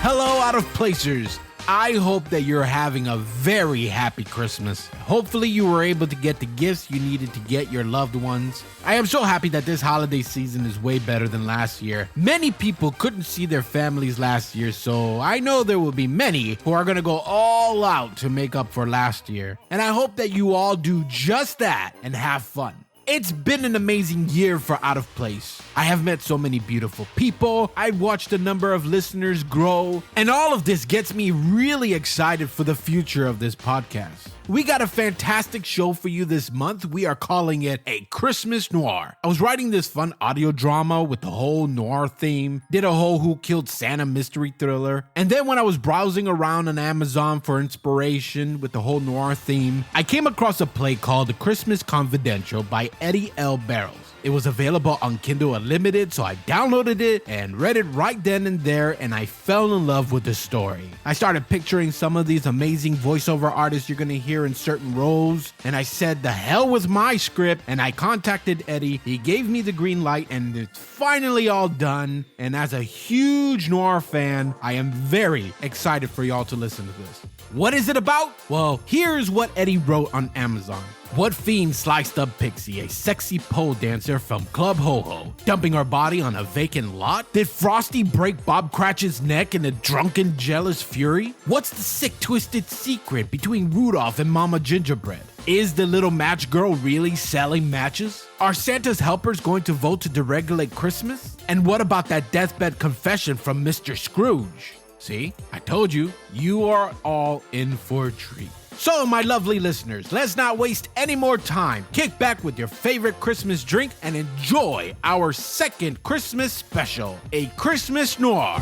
Hello, out of placers. I hope that you're having a very happy Christmas. Hopefully you were able to get the gifts you needed to get your loved ones. I am so happy that this holiday season is way better than last year. Many people couldn't see their families last year, so I know there will be many who are going to go all out to make up for last year. And I hope that you all do just that and have fun. It's been an amazing year for Out of Place. I have met so many beautiful people, I've watched a number of listeners grow, and all of this gets me really excited for the future of this podcast. We got a fantastic show for you this month. We are calling it a Christmas Noir. I was writing this fun audio drama with the whole noir theme, did a whole Who Killed Santa mystery thriller, and then when I was browsing around on Amazon for inspiration with the whole noir theme, I came across a play called The Christmas Confidential by Eddy L. Barrows. It was available on Kindle Unlimited, so I downloaded it and read it right then and there, and I fell in love with the story. I started picturing some of these amazing voiceover artists you're gonna hear in certain roles, and I said, the hell with my script, and I contacted Eddie. He gave me the green light, and it's finally all done. And as a huge noir fan, I am very excited for y'all to listen to this. What is it about? Well, here's what Eddie wrote on Amazon. What fiend sliced up Pixie, a sexy pole dancer from Club Ho Ho, dumping her body on a vacant lot? Did Frosty break Bob Cratchit's neck in a drunken, jealous fury? What's the sick, twisted secret between Rudolph and Momma Gingerbread? Is the little match girl really selling matches? Are Santa's helpers going to vote to deregulate Christmas? And what about that deathbed confession from Mr. Scrooge? See, I told you, you are all in for a treat. So, my lovely listeners, let's not waste any more time. Kick back with your favorite Christmas drink and enjoy our second Christmas special, a Christmas Noir.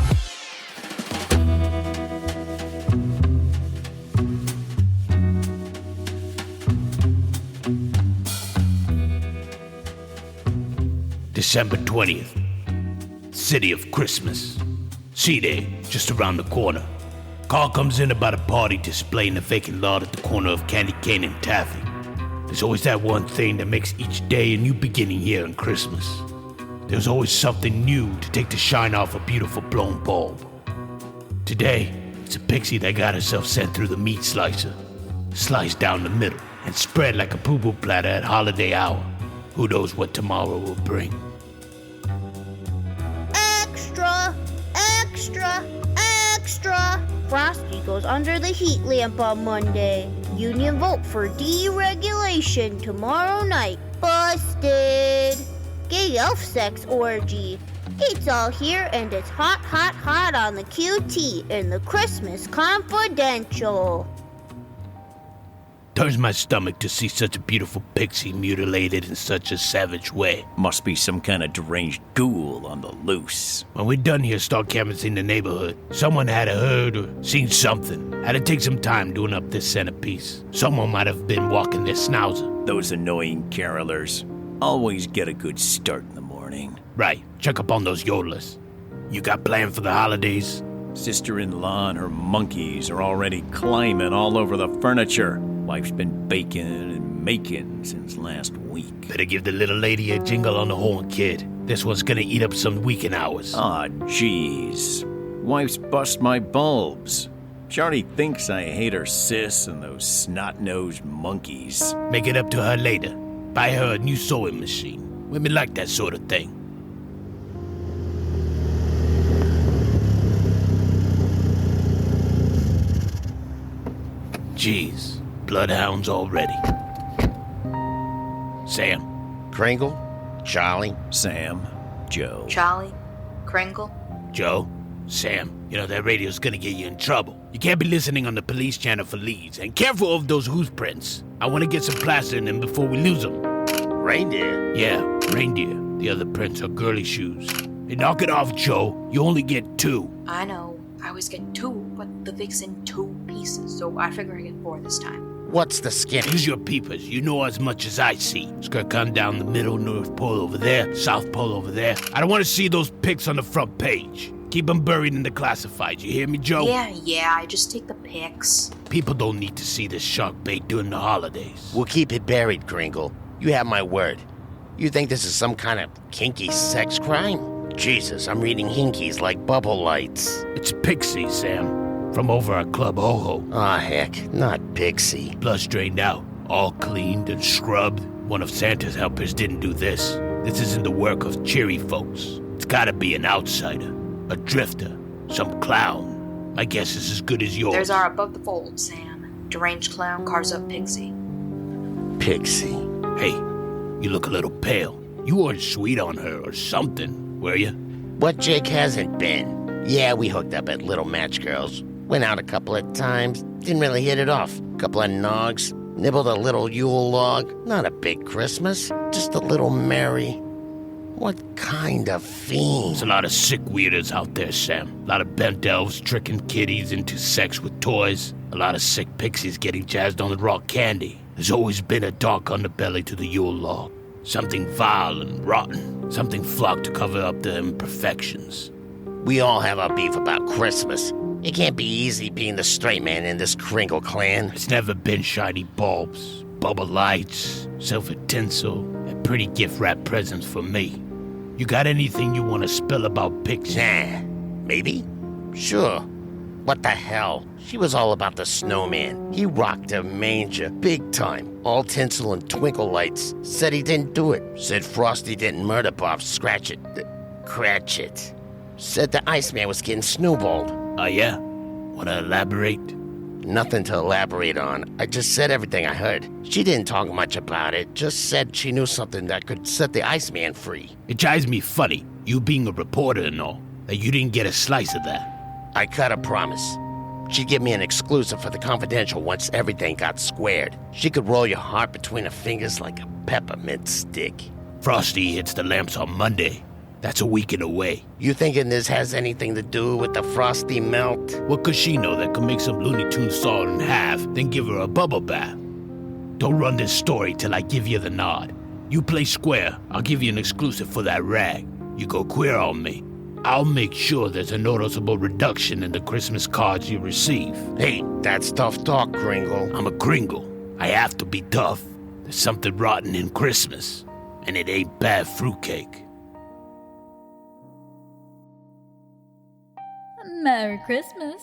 December 20th, City of Christmas. C-Day, just around the corner. Call comes in about a party displaying the vacant lot at the corner of Candy Cane and Taffy. There's always that one thing that makes each day a new beginning here on Christmas. There's always something new to take the shine off a beautiful blown bulb. Today, it's a Pixie that got herself sent through the meat slicer, sliced down the middle, and spread like a poo-poo platter at holiday hour. Who knows what tomorrow will bring? Extra! Extra! Extra! Frosty goes under the heat lamp on Monday. Union vote for deregulation tomorrow night. Busted! Gay elf sex orgy. It's all here and it's hot, hot, hot on the QT in the Christmas Confidential. Turns my stomach to see such a beautiful Pixie mutilated in such a savage way. Must be some kind of deranged ghoul on the loose. When we're done here, start canvassing the neighborhood. Someone had heard or seen something. Had to take some time doing up this centerpiece. Someone might have been walking their schnauzer. Those annoying carolers always get a good start in the morning. Right, check up on those yodelers. You got planned for the holidays? Sister-in-law and her monkeys are already climbing all over the furniture. Wife's been baking and making since last week. Better give the little lady a jingle on the horn, kid. This one's gonna eat up some weekend hours. Aw, jeez. Wife's bust my bulbs. She already thinks I hate her sis and those snot-nosed monkeys. Make it up to her later. Buy her a new sewing machine. Women like that sort of thing. Jeez. Bloodhounds already. Sam. Kringle, Charlie, Sam, Joe. Charlie, Kringle. Joe, Sam, you know that radio's gonna get you in trouble. You can't be listening on the police channel for leads, and careful of those hoof prints. I want to get some plaster in them before we lose them. reindeer. Yeah, reindeer. The other prints are girly shoes. Hey, knock it off, Joe. You only get 2. I know. I always get 2, but the Vic's in 2 pieces, so I figure I get 4 this time. What's the skinny? Use your peepers. You know as much as I see. Skirt come down the middle, North Pole over there, South Pole over there. I don't want to see those pics on the front page. Keep them buried in the classifieds. You hear me, Joe? Yeah, I just take the pics. People don't need to see this shark bait during the holidays. We'll keep it buried, Kringle. You have my word. You think this is some kind of kinky sex crime? Jesus, I'm reading hinkies like bubble lights. It's Pixie, Sam, from over at Club Ho-Ho. Aw, heck, not Pixie. Blood strained out, all cleaned and scrubbed. One of Santa's helpers didn't do this. This isn't the work of cheery folks. It's gotta be an outsider, a drifter, some clown. My guess is as good as yours. There's our above the fold, Sam. Deranged clown cars up Pixie. Pixie. Hey, you look a little pale. You weren't sweet on her or something, were you? What Jake hasn't been? Yeah, we hooked up at Little Match Girls. Went out a couple of times. Didn't really hit it off. Couple of nogs. Nibbled a little Yule log. Not a big Christmas. Just a little merry. What kind of fiend? There's a lot of sick weirdos out there, Sam. A lot of bent elves tricking kiddies into sex with toys. A lot of sick pixies getting jazzed on the raw candy. There's always been a dark underbelly to the Yule log. Something vile and rotten. Something flocked to cover up the imperfections. We all have our beef about Christmas. It can't be easy being the straight man in this Kringle clan. It's never been shiny bulbs, bubble lights, silver tinsel, and pretty gift-wrapped presents for me. You got anything you want to spill about Pixie? Nah, maybe? Sure. What the hell? She was all about the snowman. He rocked a manger, big time. All tinsel and twinkle lights. Said he didn't do it. Said Frosty didn't murder Bob Cratchit. Said the Iceman was getting snowballed. Oh yeah? Wanna elaborate? Nothing to elaborate on. I just said everything I heard. She didn't talk much about it, just said she knew something that could set the Iceman free. It drives me funny, you being a reporter and all, that you didn't get a slice of that. I cut a promise. She'd give me an exclusive for the confidential once everything got squared. She could roll your heart between her fingers like a peppermint stick. Frosty hits the lamps on Monday. That's a weekend away. You thinking this has anything to do with the Frosty melt? What could she know that could make some Looney Tunes saw in half, then give her a bubble bath? Don't run this story till I give you the nod. You play square, I'll give you an exclusive for that rag. You go queer on me, I'll make sure there's a noticeable reduction in the Christmas cards you receive. Hey, that's tough talk, Kringle. I'm a Kringle. I have to be tough. There's something rotten in Christmas, and it ain't bad fruitcake. Merry Christmas.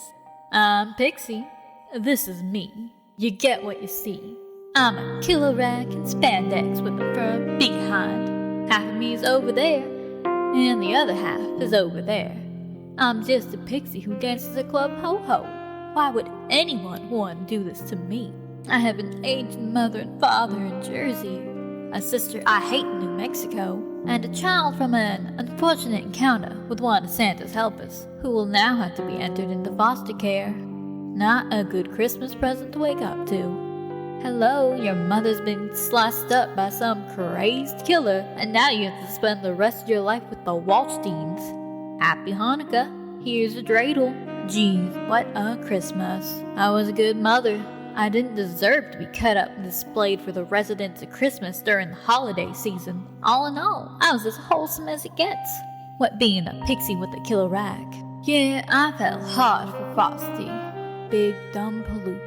I'm Pixie. This is me. You get what you see. I'm a killer rag in spandex with a fur behind. Half of me is over there, and the other half is over there. I'm just a pixie who dances at Club Ho-Ho. Why would anyone want to do this to me? I have an aged mother and father in Jersey, a sister I hate in New Mexico, and a child from an unfortunate encounter with one of Santa's helpers, who will now have to be entered into foster care. Not a good Christmas present to wake up to. Hello, your mother's been sliced up by some crazed killer, and now you have to spend the rest of your life with the Waldsteins. Happy Hanukkah. Here's a dreidel. Geez, what a Christmas. I was a good mother. I didn't deserve to be cut up and displayed for the residents of Christmas during the holiday season. All in all, I was as wholesome as it gets. What being a pixie with a killer rag. Yeah, I fell hard for Frosty. Big dumb Palook.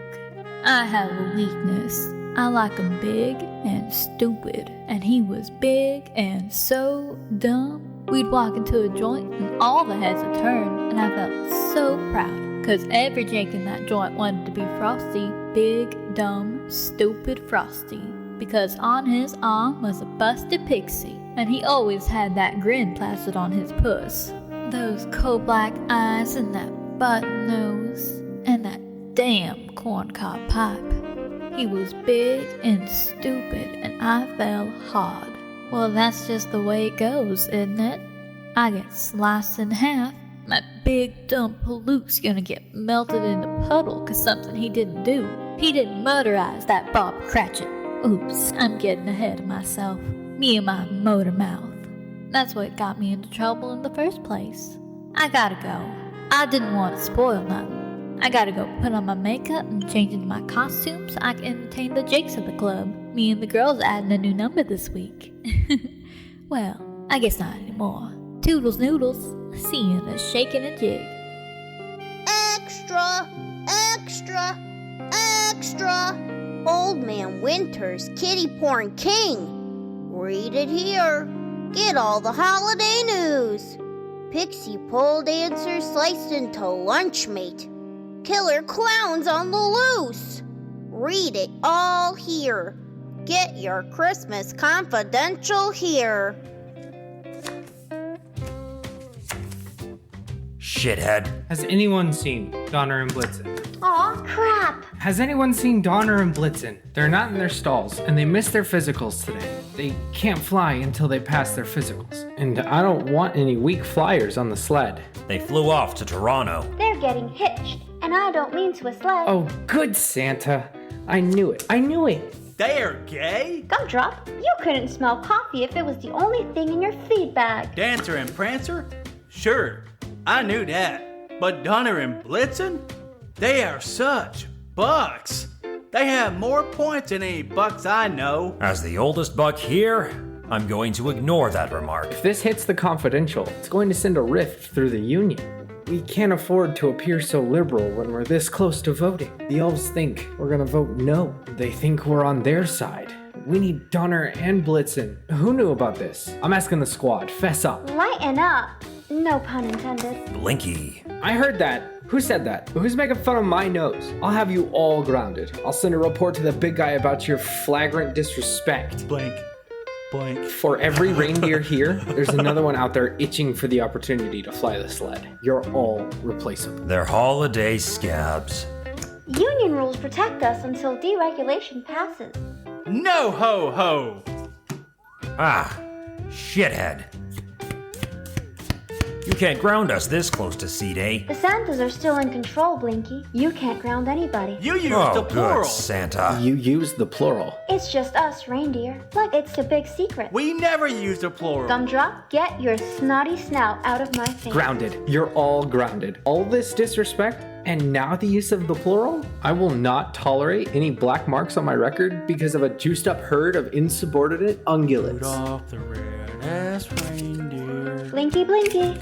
I have a weakness. I like him big and stupid, and he was big and so dumb. We'd walk into a joint and all the heads would turn, and I felt so proud, cause every Jake in that joint wanted to be Frosty. Big, dumb, stupid Frosty. Because on his arm was a busted pixie, and he always had that grin plastered on his puss. Those coal-black eyes and that button nose, and that damn corncob pipe. He was big and stupid, and I fell hard. Well, that's just the way it goes, isn't it? I get sliced in half. My big dumb Palook's gonna get melted in a puddle cause something he didn't do. He didn't murderize that Bob Cratchit. Oops, I'm getting ahead of myself. Me and my motor mouth. That's what got me into trouble in the first place. I gotta go. I didn't want to spoil nothing. I gotta go put on my makeup and change into my costume so I can entertain the Jakes at the club. Me and the girls adding a new number this week. Well, I guess not anymore. Toodles noodles. See you in a shake and a jig. Extra, extra, extra. Old Man Winter's kitty porn king. Read it here. Get all the holiday news. Pixie pole dancer sliced into lunch meat. Killer clowns on the loose. Read it all here. Get your Christmas confidential here. Shithead. Has anyone seen Donner and Blitzen? Aw, crap. Has anyone seen Donner and Blitzen? They're not in their stalls, and they missed their physicals today. They can't fly until they pass their physicals. And I don't want any weak flyers on the sled. They flew off to Toronto. They're getting hitched, and I don't mean to a sled. Oh, good Santa. I knew it. They're gay? Gumdrop, you couldn't smell coffee if it was the only thing in your feed bag. Dancer and Prancer? Sure, I knew that. But Donner and Blitzen? They are such bucks. They have more points than any bucks I know. As the oldest buck here, I'm going to ignore that remark. If this hits the confidential, it's going to send a rift through the union. We can't afford to appear so liberal when we're this close to voting. The elves think we're gonna vote no. They think we're on their side. We need Donner and Blitzen. Who knew about this? I'm asking the squad. Fess up. Lighten up. No pun intended. Blinky. I heard that. Who said that? Who's making fun of my nose? I'll have you all grounded. I'll send a report to the big guy about your flagrant disrespect. Blank. For every reindeer here, there's another one out there itching for the opportunity to fly the sled. You're all replaceable. They're holiday scabs. Union rules protect us until deregulation passes. No ho ho! Ah, shithead. You can't ground us this close to C-Day. The Santas are still in control, Blinky. You can't ground anybody. You used Oh, the plural. good Santa. You used the plural. It's just us, reindeer. Like it's a big secret. We never used the plural. Gumdrop, get your snotty snout out of my face. Grounded. You're all grounded. All this disrespect, and now the use of the plural? I will not tolerate any black marks on my record because of a juiced up herd of insubordinate ungulates. Rudolph the red-ass reindeer. Blinky, Blinky.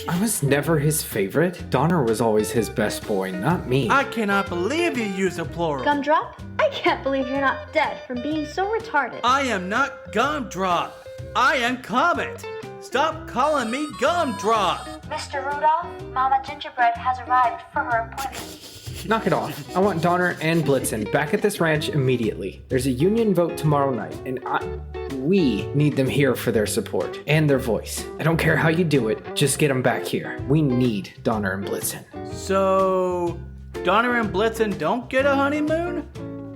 I was never his favorite. Donner was always his best boy, not me. I cannot believe you used the plural. Gumdrop, I can't believe you're not dead from being so retarded. I am not Gumdrop. I am Comet. Stop calling me Gumdrop. Mr. Rudolph, Momma Gingerbread has arrived for her appointment. Knock it off. I want Donner and Blitzen back at this ranch immediately. There's a union vote tomorrow night, and we need them here for their support and their voice. I don't care how you do it, just get them back here. We need Donner and Blitzen. So, Donner and Blitzen don't get a honeymoon?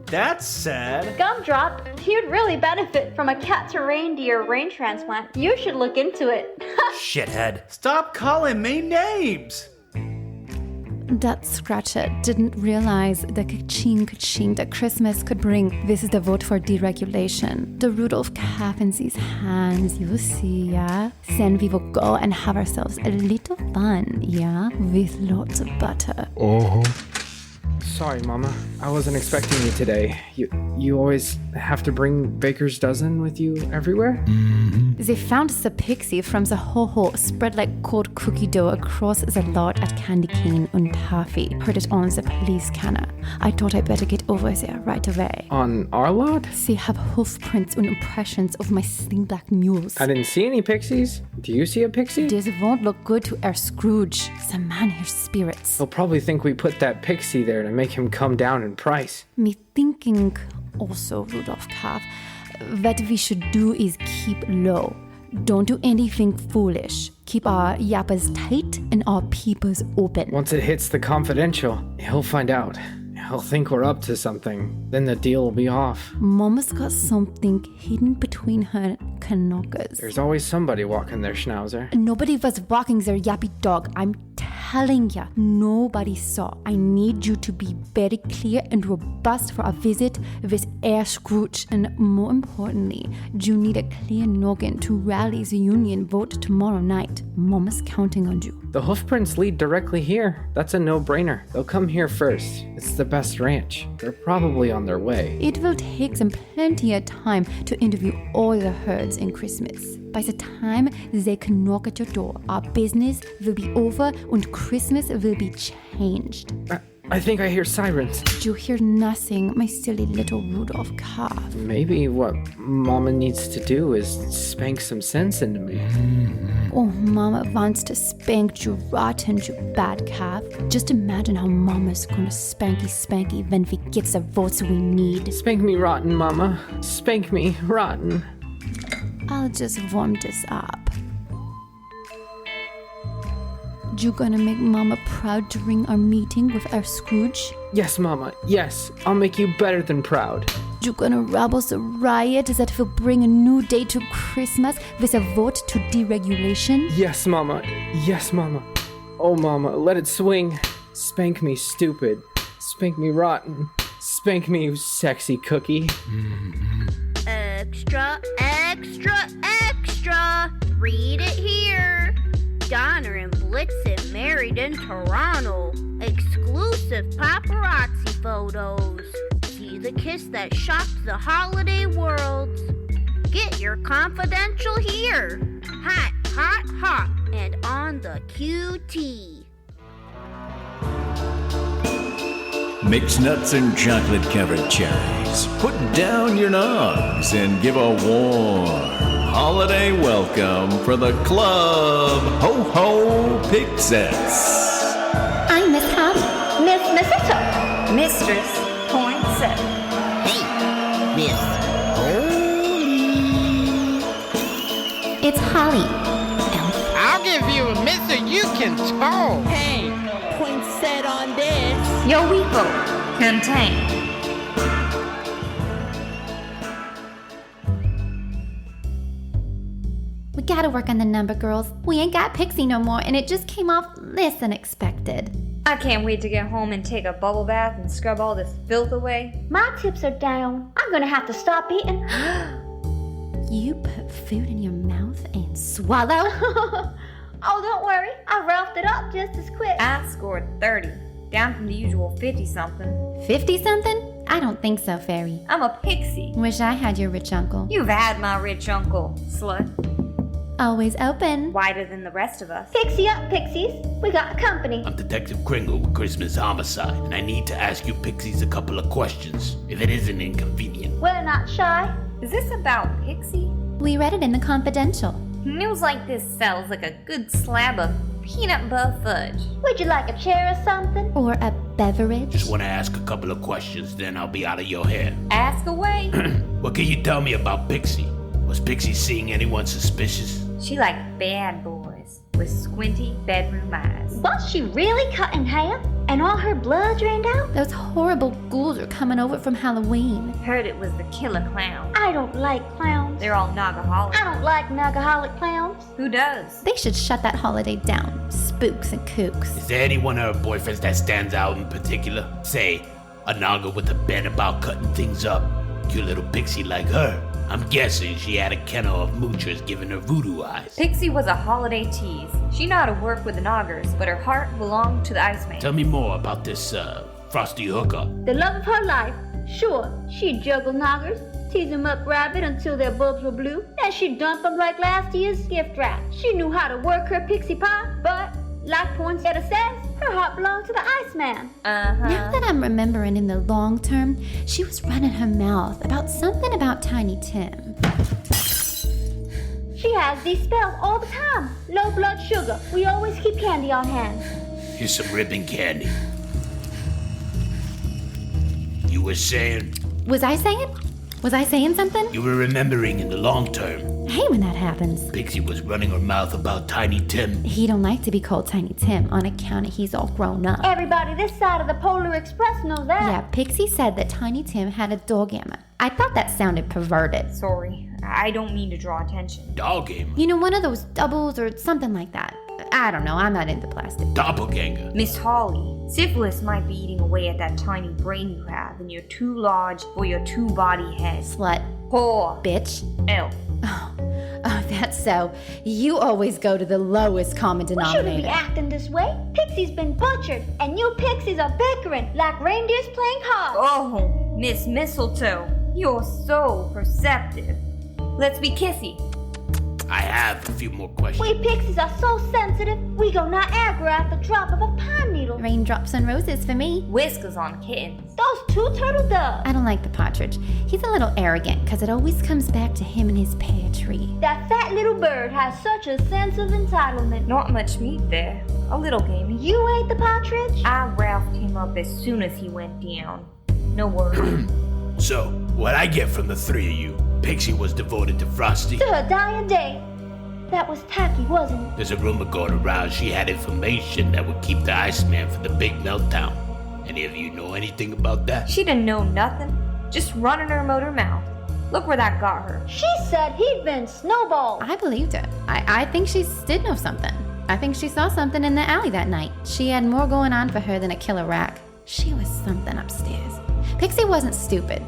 That's sad. Gumdrop, you'd really benefit from a cat to reindeer brain transplant. You should look into it. Shithead. Stop calling me names. That Cratchit didn't realize the ka-ching that Christmas could bring. This is the vote for deregulation. The Rudolph calf in these hands, you see, yeah? Then we will go and have ourselves a little fun, yeah? With lots of butter. Sorry, Mama. I wasn't expecting you today. You always have to bring Baker's Dozen with you everywhere? They found the Pixie from the ho-ho spread like cold cookie dough across the lot at Candy Cane and Taffy. Heard it on the police scanner. I thought I'd better get over there right away. On our lot? They have hoof prints and impressions of my sling black mules. I didn't see any pixies. Do you see a pixie? This won't look good to our Scrooge. The man hears spirits. He'll probably think we put that pixie there to make him come down in price. Me thinking also, Rudolph Calf, what we should do is keep low. Don't do anything foolish. Keep our yappers tight and our peepers open. Once it hits the confidential, he'll find out. He'll think we're up to something. Then the deal will be off. Mama's got something hidden between her knockers. There's always somebody walking their schnauzer. Nobody was walking their yappy dog. I'm telling ya, nobody saw. I need you to be very clear and robust for our visit with Air Scrooge. And more importantly, you need a clear noggin to rally the union vote tomorrow night. Mama's counting on you. The hoofprints lead directly here. That's a no-brainer. They'll come here first. It's the best ranch. They're probably on their way. It will take them plenty of time to interview all the herds in Christmas. By the time they can knock at your door, our business will be over and Christmas will be changed. I think I hear sirens. You hear nothing, my silly little Rudolph calf. Maybe what Mama needs to do is spank some sense into me. Oh, Mama wants to spank you rotten, you bad calf. Just imagine how Mama's gonna spanky when we get the votes we need. Spank me rotten, Mama. Spank me rotten. I'll just warm this up. You gonna make Mama proud during our meeting with our Scrooge? Yes, Mama. Yes, I'll make you better than proud. You gonna rob us a riot that will bring a new day to Christmas with a vote to deregulation? Yes, Mama. Yes, Mama. Oh, Mama, let it swing. Spank me, stupid. Spank me, rotten. Spank me, you sexy cookie. Extra, extra, extra. Read it here. Donner and Blitzen married in Toronto. Exclusive paparazzi photos. See the kiss that shocked the holiday world. Get your confidential here. Hot, hot, hot, and on the QT. Mix nuts and chocolate-covered cherries. Put down your nogs and give a warm holiday welcome for the club. Ho ho Pixies. I'm Miss Holly. Miss Mistletoe. Mistress Poinsettia. Hey, Miss Holy. It's Holly. I'll give you a miss so you can talk. Hey, poinsettia on this. Yo weepo. Contain. We gotta work on the number, girls. We ain't got Pixie no more, and it just came off less than expected. I can't wait to get home and take a bubble bath and scrub all this filth away. My tips are down. I'm gonna have to stop eating. You put food in your mouth and swallow? Oh, don't worry. I roughed it up just as quick. I scored 30. Down from the usual 50-something. 50-something? I don't think so, Fairy. I'm a pixie. Wish I had your rich uncle. You've had my rich uncle, slut. Always open. Wider than the rest of us. Pixie up, Pixies. We got company. I'm Detective Kringle with Christmas Homicide, and I need to ask you Pixies a couple of questions, if it isn't inconvenient. We're not shy. Is this about Pixie? We read it in the confidential. News like this sounds like a good slab of peanut butter fudge. Would you like a chair or something? Or a beverage? Just want to ask a couple of questions, then I'll be out of your hair. Ask away. What can you tell me about Pixie? Was Pixie seeing anyone suspicious? She liked bad boys with squinty bedroom eyes. Was she really cut in half? And all her blood drained out? Those horrible ghouls are coming over from Halloween. Heard it was the killer clown. I don't like clowns. They're all nagaholic. I don't like nagaholic clowns. Who does? They should shut that holiday down. Spooks and kooks. Is there anyone of her boyfriends that stands out in particular? Say, a naga with a bent about cutting things up. Cute little pixie like her. I'm guessing she had a kennel of moochers giving her voodoo eyes. Pixie was a holiday tease. She knew how to work with the noggers, but her heart belonged to the Iceman. Tell me more about this, Frosty hookup. The love of her life. Sure, she'd juggle noggers, tease them up rabbit until their bulbs were blue, then she'd dump them like last year's gift wrap. She knew how to work her pixie pie, but, like Poinsettia says, her heart belonged to the Iceman. Now that I'm remembering in the long term, she was running her mouth about something about Tiny Tim. She has these spells all the time. Low blood sugar. We always keep candy on hand. Here's some ribbon candy. You were saying? Was I saying something? You were remembering in the long term. I hate when that happens. Pixie was running her mouth about Tiny Tim. He don't like to be called Tiny Tim on account of he's all grown up. Everybody this side of the Polar Express knows that. Yeah, Pixie said that Tiny Tim had a doorgamma. I thought that sounded perverted. Sorry, I don't mean to draw attention. Doorgamma? You know, one of those doubles or something like that. I don't know, I'm not into plastic. Doppelganger. Miss Holly, syphilis might be eating away at that tiny brain you have, and you're too large for your two-body head. Slut. Whore. Bitch. L. Oh, that's so. You always go to the lowest common We denominator. shouldn't be acting this way. Pixie's been butchered, and you pixies are bickering like reindeers playing hard. Oh, Miss Mistletoe, you're so perceptive. Let's be kissy. I have a few more questions. We pixies are so sensitive, we go Niagara at the drop of a pine needle. Raindrops on roses for me. Whiskers on kittens. Those two turtle doves. I don't like the partridge. He's a little arrogant because it always comes back to him and his pear tree. That fat little bird has such a sense of entitlement. Not much meat there. A little gamey. You ate the partridge? I Ralphed him up as soon as he went down. No worries. So, what I get from the three of you, Pixie was devoted to Frosty. To her dying day. That was tacky, wasn't it? There's a rumor going around she had information that would keep the Iceman from the big meltdown. Any of you know anything about that? She didn't know nothing. Just running her motor mouth. Look where that got her. She said he'd been snowballed. I believed her. I think she did know something. I think she saw something in the alley that night. She had more going on for her than a killer rack. She was something upstairs. Pixie wasn't stupid.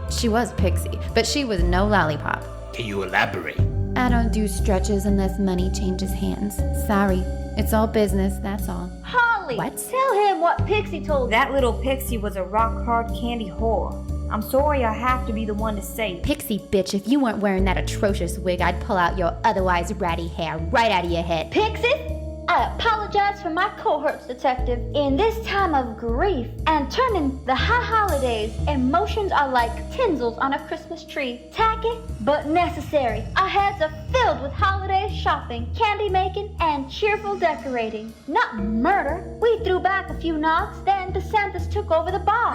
She was Pixie, but she was no lollipop. Can you elaborate? I don't do stretches unless money changes hands. Sorry. It's all business, that's all. Holly! What? Tell him what Pixie told you. That little Pixie was a rock-hard candy whore. I'm sorry I have to be the one to say it. Pixie bitch, if you weren't wearing that atrocious wig, I'd pull out your otherwise ratty hair right out of your head. Pixie? I apologize for my cohorts, detective. In this time of grief and turning the high holidays, emotions are like tinsels on a Christmas tree. Tacky, but necessary. Our heads are filled with holiday shopping, candy making, and cheerful decorating. Not murder. We threw back a few knocks, then the Santas took over the bar.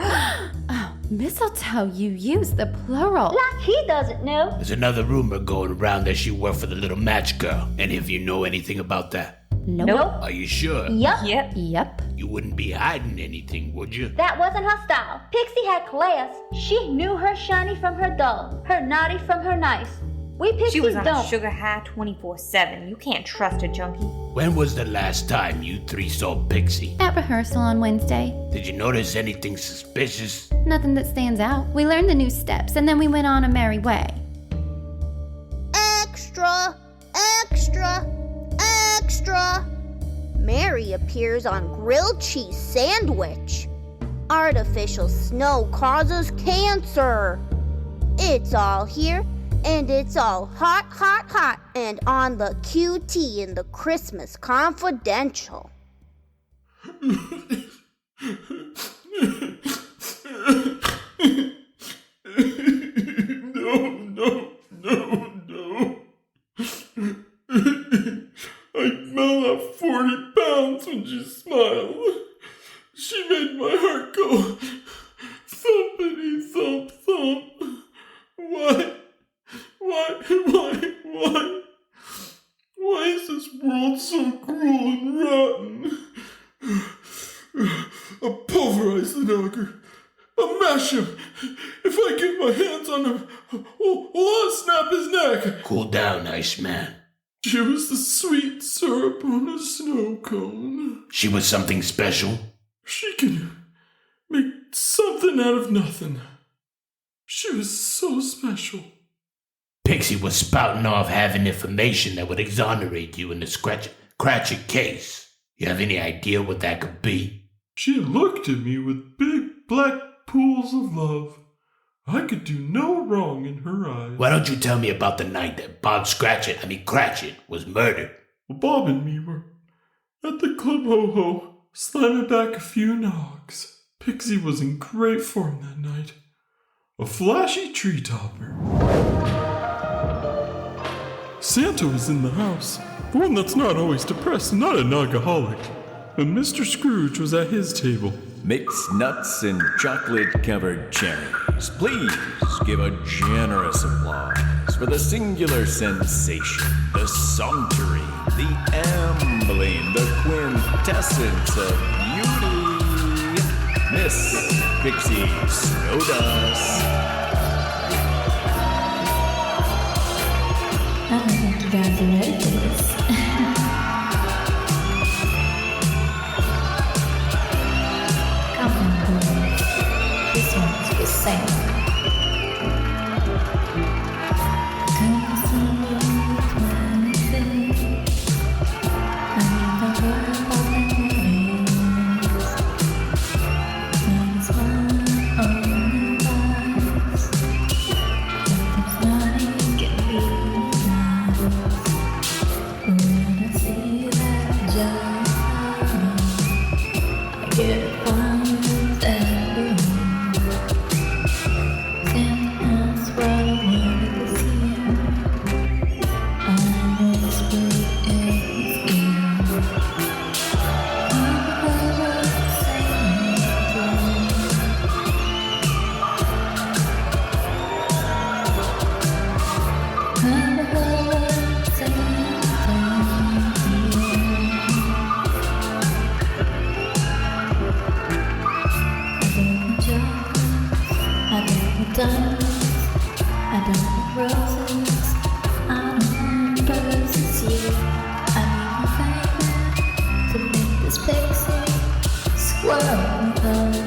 Oh, mistletoe, you used the plural. Like he doesn't know. There's another rumor going around that she worked for the little match girl. Any of you know anything about that? Nope. Are you sure? Yup. Yep. You wouldn't be hiding anything, would you? That wasn't her style. Pixie had class. She knew her shiny from her dull, her naughty from her nice. We pixies She was on don't. a sugar high 24/7. You can't trust a junkie. When was the last time you three saw Pixie? At rehearsal on Wednesday. Did you notice anything suspicious? Nothing that stands out. We learned the new steps and then we went on a merry way. Extra, extra, extra. Mary appears on grilled cheese sandwich. Artificial snow causes cancer. It's all here, and it's all hot, hot, hot, and on the QT in the Christmas Confidential. No. I smell that 40 pounds when she smiled. She made my heart go thumpity thump thump. Why is this world so cruel and rotten? I'll pulverize the nugger. I'll mash him. If I get my hands on him, I'll snap his neck. Cool down, Iceman. She was the sweet syrup on a snow cone. She was something special? She can make something out of nothing. She was so special. Pixie was spouting off having information that would exonerate you in the Cratchit case. You have any idea what that could be? She looked at me with big black pools of love. I could do no wrong in her eyes. Why don't you tell me about the night that Cratchit was murdered? Well, Bob and me were at the Club Ho-Ho, slamming back a few knocks. Pixie was in great form that night. A flashy tree topper. Santa was in the house, the one that's not always depressed, not a nagaholic. And Mr. Scrooge was at his table. Mixed nuts and chocolate-covered cherries. Please give a generous applause for the singular sensation, the sanctuary, the ambling, the quintessence of beauty, Miss Pixie Snowdust. I don't think you guys are ready for this. Come on, boys. This one's for Sam.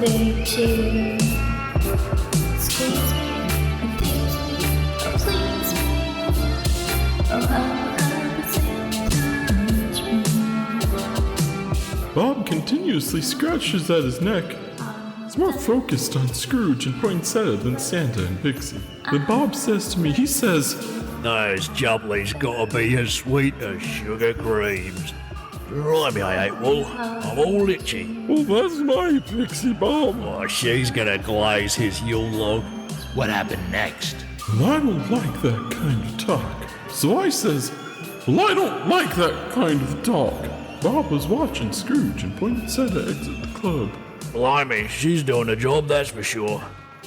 very cheer. Squeeze me and tease me, oh please me. Oh, I'm a Santa, touch me. Bob continuously scratches at his neck. He's more focused on Scrooge and poinsettia than Santa and Pixie. Then Bob says to me, he says, Those jubblies gotta be as sweet as sugar creams. Blimey, I ain't wool. I'm all itchy. Well, that's my Pixie, Bob. Oh, she's gonna glaze his Yule log. What happened next? Well, I don't like that kind of talk. So I says, well, I don't like that kind of talk. Bob was watching Scrooge and poinsettia exit the club. Blimey, she's doing the job, that's for sure.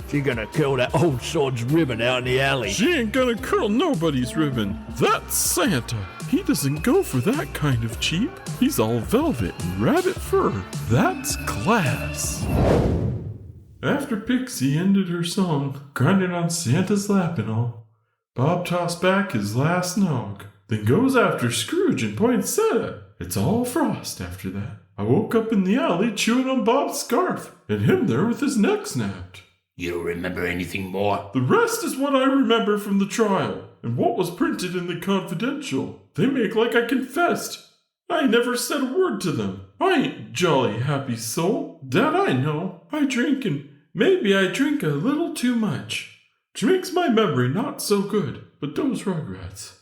She's gonna curl that old sod's ribbon out in the alley. She ain't gonna curl nobody's ribbon. That's Santa. He doesn't go for that kind of cheap. He's all velvet and rabbit fur. That's class. After Pixie ended her song, grinding on Santa's lap and all, Bob tossed back his last nog, then goes after Scrooge and poinsettia. It's all frost after that. I woke up in the alley chewing on Bob's scarf, and him there with his neck snapped. You don't remember anything more? The rest is what I remember from the trial, and what was printed in the confidential. They make like I confessed. I never said a word to them. I ain't jolly happy soul. That I know. I drink, and maybe I drink a little too much, which makes my memory not so good. But those rugrats,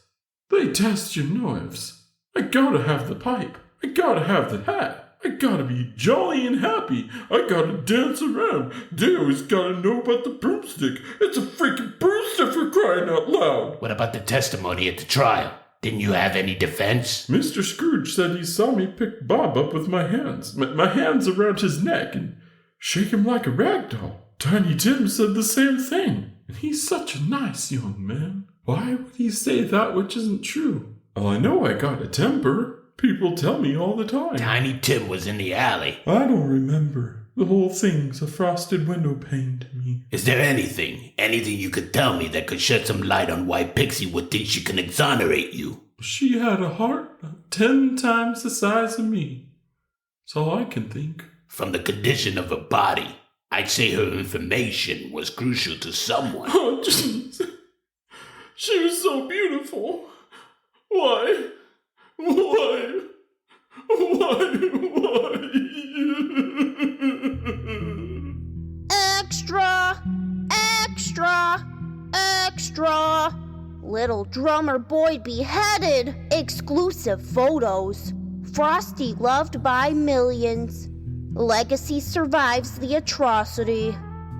they test your nerves. I gotta have the pipe. I gotta have the hat. I gotta be jolly and happy. I gotta dance around. They always gotta know about the broomstick. It's a freaking broomstick for crying out loud. What about the testimony at the trial? Didn't you have any defense? Mr. Scrooge said he saw me pick Bob up with my hands. My hands around his neck and shake him like a rag doll. Tiny Tim said the same thing. And he's such a nice young man. Why would he say that which isn't true? Well, I know I got a temper. People tell me all the time. Tiny Tim was in the alley. I don't remember. The whole thing's a frosted window pane to me. Is there anything you could tell me that could shed some light on why Pixie would think she can exonerate you? She had a heart 10 times the size of me. That's all I can think. From the condition of her body, I'd say her information was crucial to someone. Oh, jeez. She was so beautiful. Why? Extra! Extra! Extra! Little drummer boy beheaded! Exclusive photos. Frosty loved by millions. Legacy survives the atrocity.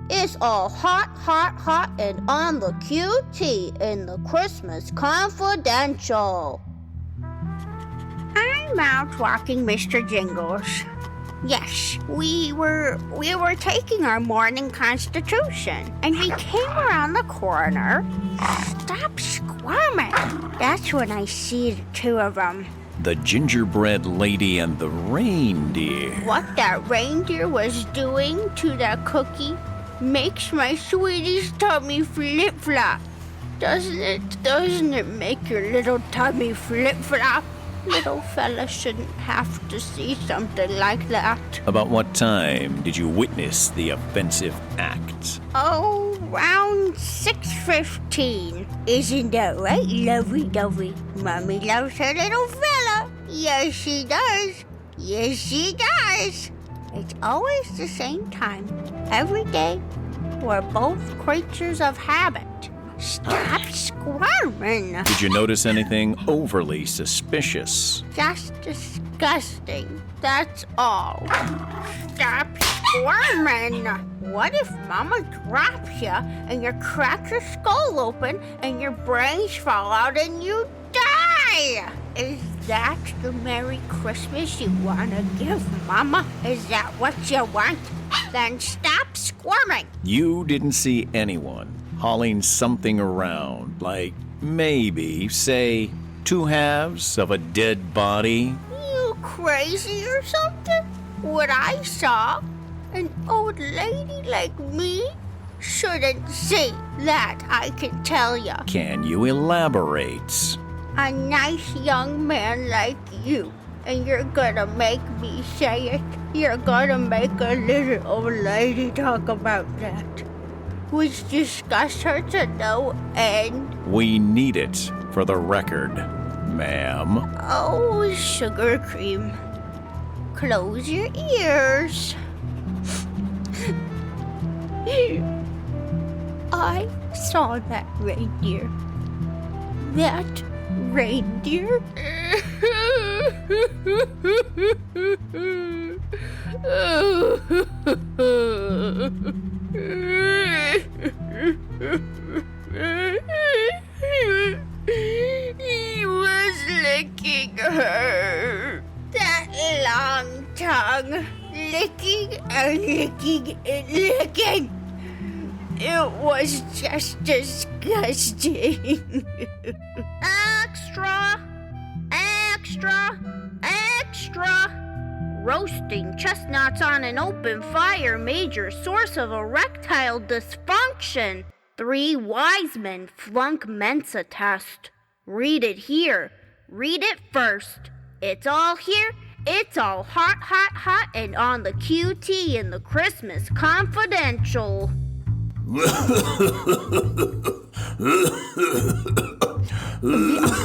It's all hot, hot, hot and on the QT in the Christmas Confidential. I'm out walking Mr. Jingles. Yes, we were taking our morning constitution, and we came around the corner. Stop squirming. That's when I see the two of them. The gingerbread lady and the reindeer. What that reindeer was doing to that cookie makes my sweetie's tummy flip-flop. Doesn't it make your little tummy flip-flop? Little fella shouldn't have to see something like that. About what time did you witness the offensive act? Oh, around 6:15. Isn't that right, lovey-dovey? Mommy loves her little fella. Yes, she does. Yes, she does. It's always the same time. Every day. We're both creatures of habit. Stop squirming. Did you notice anything overly suspicious? Just disgusting. That's all. Stop squirming. What if Mama drops you and you crack your skull open and your brains fall out and you die? Is that the Merry Christmas you want to give Mama? Is that what you want? Then stop squirming. You didn't see anyone hauling something around, like maybe, say, 2 halves of a dead body? You crazy or something? What I saw, an old lady like me shouldn't see. That I can tell ya. Can you elaborate? A nice young man like you And you're gonna make me say it. You're gonna make a little old lady talk about that. Which disgusts her to no end. We need it for the record, ma'am. Oh, sugar cream. Close your ears. I saw that reindeer. That reindeer? He was licking her. That long tongue. Licking and licking and licking. It was just disgusting. Extra! Extra! Extra! Roasting chestnuts on an open fire, major source of erectile dysfunction. 3 wise men flunk Mensa test. Read it here. Read it first. It's all here. It's all hot, hot, hot, and on the QT in the Christmas Confidential. We are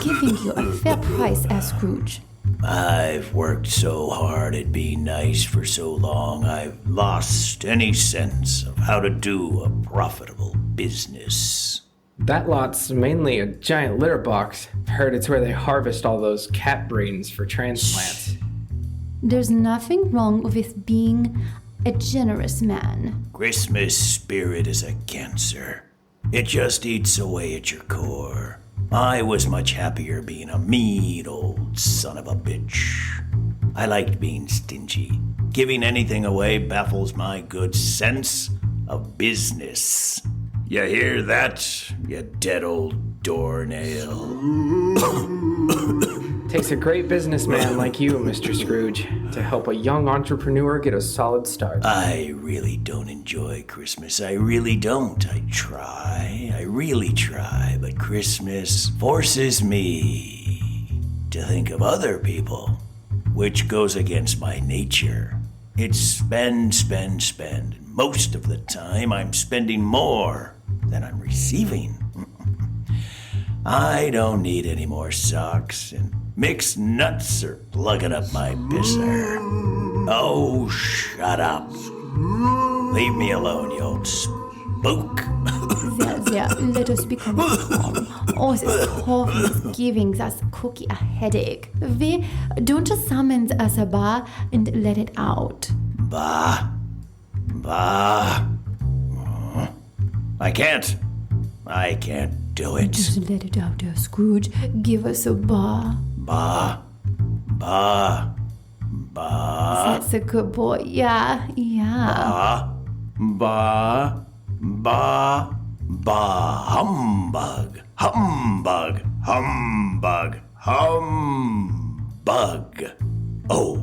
giving you a fair price as Scrooge. I've worked so hard at being nice for so long, I've lost any sense of how to do a profitable business. That lot's mainly a giant litter box. Heard it's where they harvest all those cat brains for transplants. There's nothing wrong with being a generous man. Christmas spirit is a cancer. It just eats away at your core. I was much happier being a mean old son of a bitch. I liked being stingy. Giving anything away baffles my good sense of business. You hear that, you dead old doornail? Takes a great businessman like you, Mr. Scrooge, to help a young entrepreneur get a solid start. I really don't enjoy Christmas. I really don't. I really try, but Christmas forces me to think of other people, which goes against my nature. It's spend, spend, spend. And most of the time, I'm spending more than I'm receiving. I don't need any more socks, and mixed nuts are plugging up my pisser. Oh, shut up. Leave me alone, you old spook. There, let us become calm. Oh, this coffee is giving that cookie a headache. Don't just summon us a bar and let it out. Bah. I can't do it. Just let it out there, Scrooge. Give us a bar. Bah. That's a good boy. Yeah. Bah. Humbug. Oh,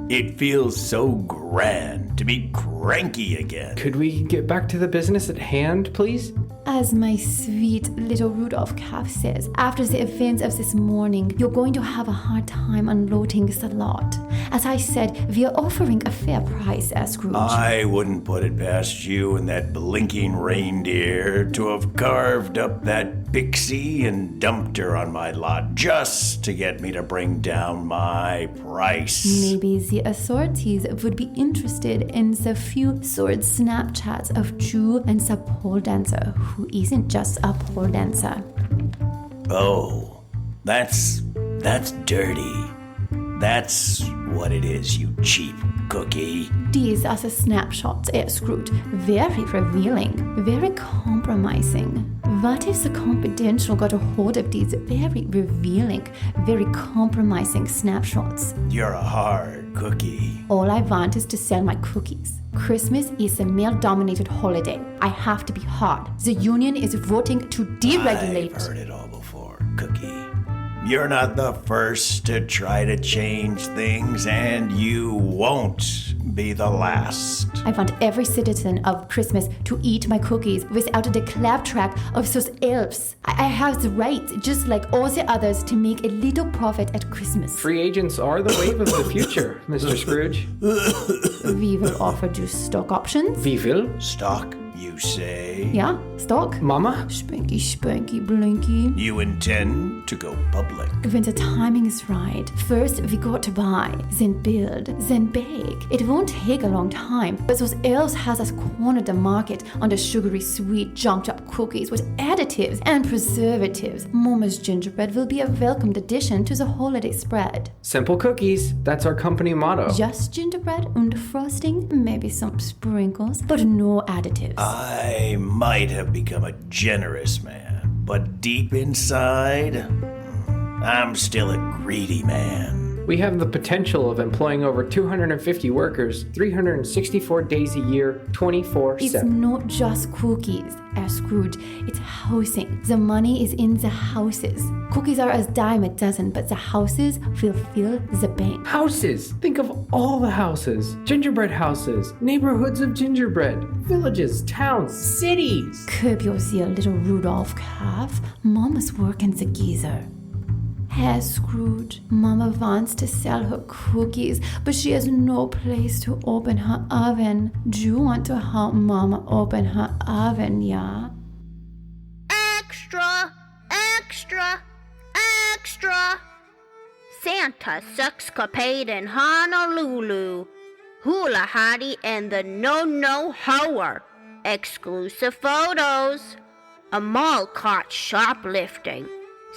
it feels so grand to be cranky again. Could we get back to the business at hand, please? As my sweet little Rudolph calf says, after the events of this morning, you're going to have a hard time unloading the lot. As I said, we are offering a fair price as Scrooge. I wouldn't put it past you and that blinking reindeer to have carved up that Pixie and dumped her on my lot just to get me to bring down my price. Maybe the authorities would be interested in the few sword Snapchats of Jew and the pole dancer who isn't just a pole dancer. Oh, that's dirty. That's what it is, you cheap cookie. These are the snapshots, Scrooge. Very revealing, very compromising. What if the confidential got a hold of these very revealing, very compromising snapshots? You're a hard cookie. All I want is to sell my cookies. Christmas is a male-dominated holiday. I have to be hard. The union is voting to deregulate. I've heard it all before, cookie. You're not the first to try to change things, and you won't be the last. I want every citizen of Christmas to eat my cookies without the claptrap of those elves. I have the right, just like all the others, to make a little profit at Christmas. Free agents are the wave of the future, Mr. Scrooge. We will offer you stock options. We will? Stock, you say? Yeah, stock. Mama? Spanky, spanky, blinky. You intend to go public? When the timing is right, first we got to buy, then build, then bake. It won't take a long time, but those elves has us cornered the market on the sugary, sweet, junked up cookies with additives and preservatives. Momma's Gingerbread will be a welcomed addition to the holiday spread. Simple cookies. That's our company motto. Just gingerbread and frosting, maybe some sprinkles, but no additives. I might have become a generous man, but deep inside, I'm still a greedy man. We have the potential of employing over 250 workers, 364 days a year, 24/7. It's not just cookies, Scrooge. It's housing. The money is in the houses. Cookies are a dime a dozen, but the houses will fill the bank. Houses! Think of all the houses. Gingerbread houses, neighborhoods of gingerbread, villages, towns, cities. Curb your zeal, little Rudolph calf. Mama's working the geezer. Hey, Scrooge, Mama wants to sell her cookies, but she has no place to open her oven. Do you want to help Mama open her oven, yeah? Extra, extra, extra. Santa sexcapade in Honolulu. Hula Hottie and the No Hoer. Exclusive photos. A mall caught shoplifting.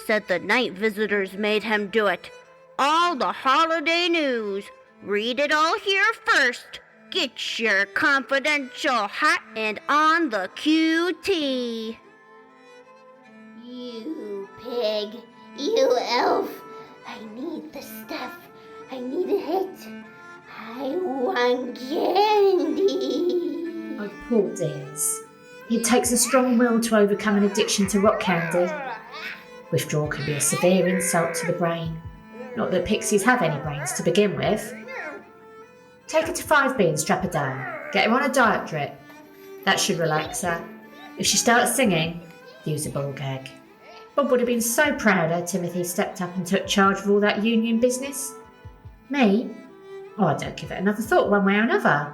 Said the night visitors made him do it. All the holiday news. Read it all here first. Get your confidential hot and on the QT. You pig. You elf. I need the stuff. I need a hit. I want candy. Oh, poor dears. It takes a strong will to overcome an addiction to rock candy. Withdrawal can be a severe insult to the brain. Not that pixies have any brains to begin with. Take her to 5B and strap her down. Get her on a diet drip. That should relax her. If she starts singing, use a ball gag. Bob would have been so proud her Timothy stepped up and took charge of all that union business. Me? Oh, I don't give it another thought one way or another.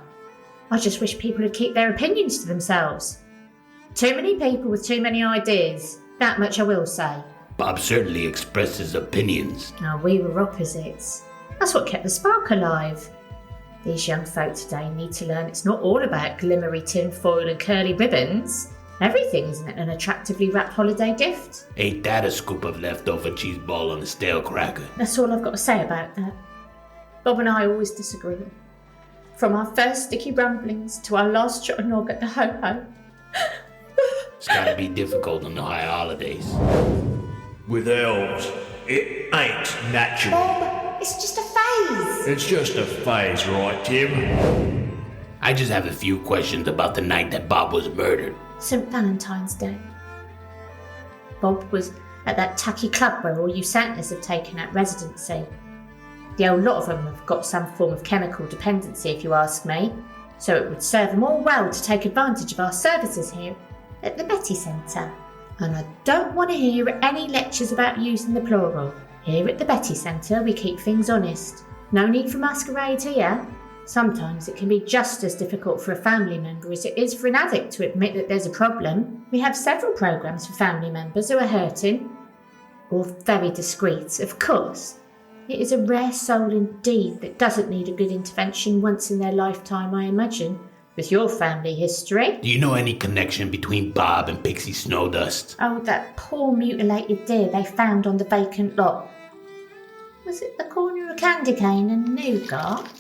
I just wish people would keep their opinions to themselves. Too many people with too many ideas. That much I will say. Bob certainly expressed his opinions. No, we were opposites. That's what kept the spark alive. These young folk today need to learn it's not all about glimmery tin foil and curly ribbons. Everything isn't an attractively wrapped holiday gift. Ain't that a scoop of leftover cheese ball on a stale cracker? That's all I've got to say about that. Bob and I always disagree. From our first sticky rumblings to our last shot of nog at the ho-ho. It's gotta be difficult on the high holidays. With elves, it ain't natural. Bob, it's just a phase. It's just a phase, right, Tim? I just have a few questions about the night that Bob was murdered. St. Valentine's Day. Bob was at that tacky club where all you Santas have taken out residency. The old lot of them have got some form of chemical dependency, if you ask me, so it would serve them all well to take advantage of our services here at the Betty Centre. And I don't want to hear any lectures about using the plural. Here at the Betty Centre, we keep things honest. No need for masquerade here. Sometimes it can be just as difficult for a family member as it is for an addict to admit that there's a problem. We have several programmes for family members who are hurting. All very discreet, of course. It is a rare soul indeed that doesn't need a good intervention once in their lifetime, I imagine. With your family history. Do you know any connection between Bob and Pixie Snowdust? Oh, that poor mutilated deer they found on the vacant lot. Was it the corner of candy cane and nougat?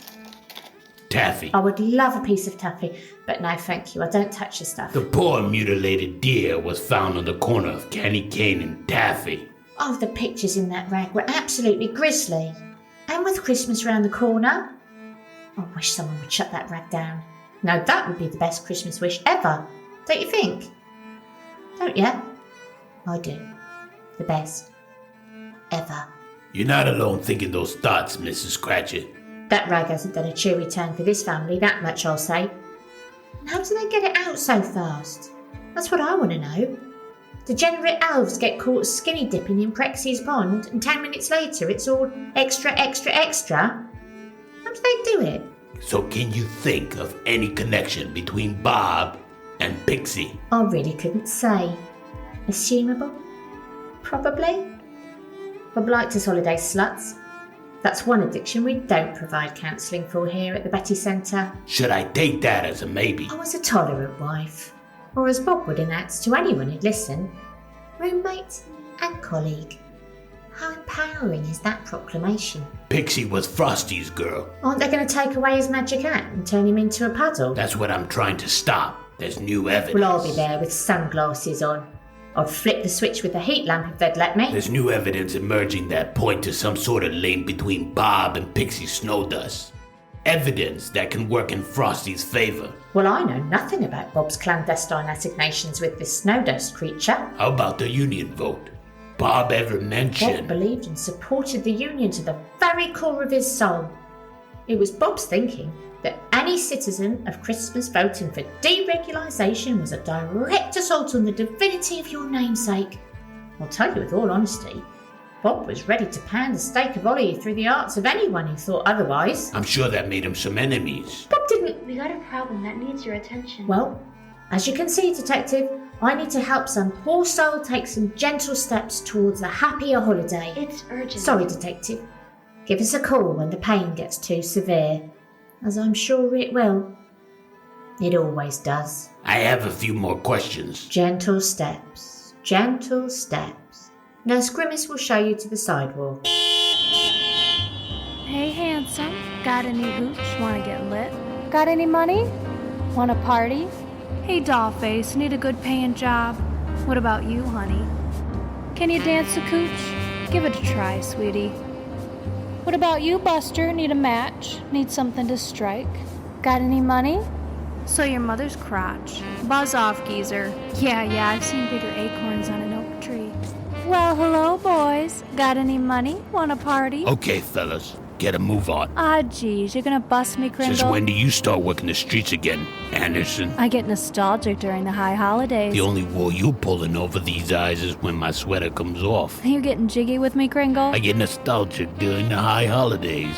Taffy. I would love a piece of taffy, but no thank you, I don't touch the stuff. The poor mutilated deer was found on the corner of candy cane and taffy. Oh, the pictures in that rag were absolutely grisly. And with Christmas round the corner. I wish someone would shut that rag down. Now that would be the best Christmas wish ever, don't you think? Don't you? I do. The best. Ever. You're not alone thinking those thoughts, Mrs. Cratchit. That rag hasn't done a cheery turn for this family, that much I'll say. And how do they get it out so fast? That's what I want to know. Degenerate elves get caught skinny dipping in Prexy's pond, and 10 minutes later it's all extra, extra, extra. How do they do it? So can you think of any connection between Bob and Pixie? I really couldn't say. Assumable? Probably. Bob liked his holiday sluts. That's one addiction we don't provide counselling for here at the Betty Centre. Should I take that as a maybe? I was a tolerant wife, or as Bob would announce to anyone who'd listen, roommate and colleague. How empowering is that proclamation? Pixie was Frosty's girl. Aren't they going to take away his magic hat and turn him into a puddle? That's what I'm trying to stop. There's new evidence. Well, I'll be there with sunglasses on. I'd flip the switch with the heat lamp if they'd let me. There's new evidence emerging that point to some sort of link between Bob and Pixie Snowdust. Evidence that can work in Frosty's favor. Well, I know nothing about Bob's clandestine assignations with this Snowdust creature. How about the union vote? Bob ever mentioned... Bob believed and supported the union to the very core of his soul. It was Bob's thinking that any citizen of Christmas voting for deregulation was a direct assault on the divinity of your namesake. I'll tell you with all honesty, Bob was ready to pound a steak of Ollie through the hearts of anyone who thought otherwise. I'm sure that made him some enemies. Bob didn't... We got a problem that needs your attention. Well, as you can see, Detective, I need to help some poor soul take some gentle steps towards a happier holiday. It's urgent. Sorry, Detective. Give us a call when the pain gets too severe, as I'm sure it will. It always does. I have a few more questions. Gentle steps. Gentle steps. Nurse Grimace will show you to the sidewalk. Hey, handsome. Got any hooch? Wanna get lit? Got any money? Wanna party? Hey, dollface. Need a good paying job? What about you, honey? Can you dance a cooch? Give it a try, sweetie. What about you, Buster? Need a match? Need something to strike? Got any money? So your mother's crotch. Buzz off, geezer. Yeah, I've seen bigger acorns on an oak tree. Well, hello, boys. Got any money? Wanna party? Okay, fellas. Get a move on. Ah, geez, you're gonna bust me, Kringle? Since when do you start working the streets again, Anderson? I get nostalgic during the high holidays. The only wool you pulling over these eyes is when my sweater comes off. You getting jiggy with me, Kringle? I get nostalgic during the high holidays.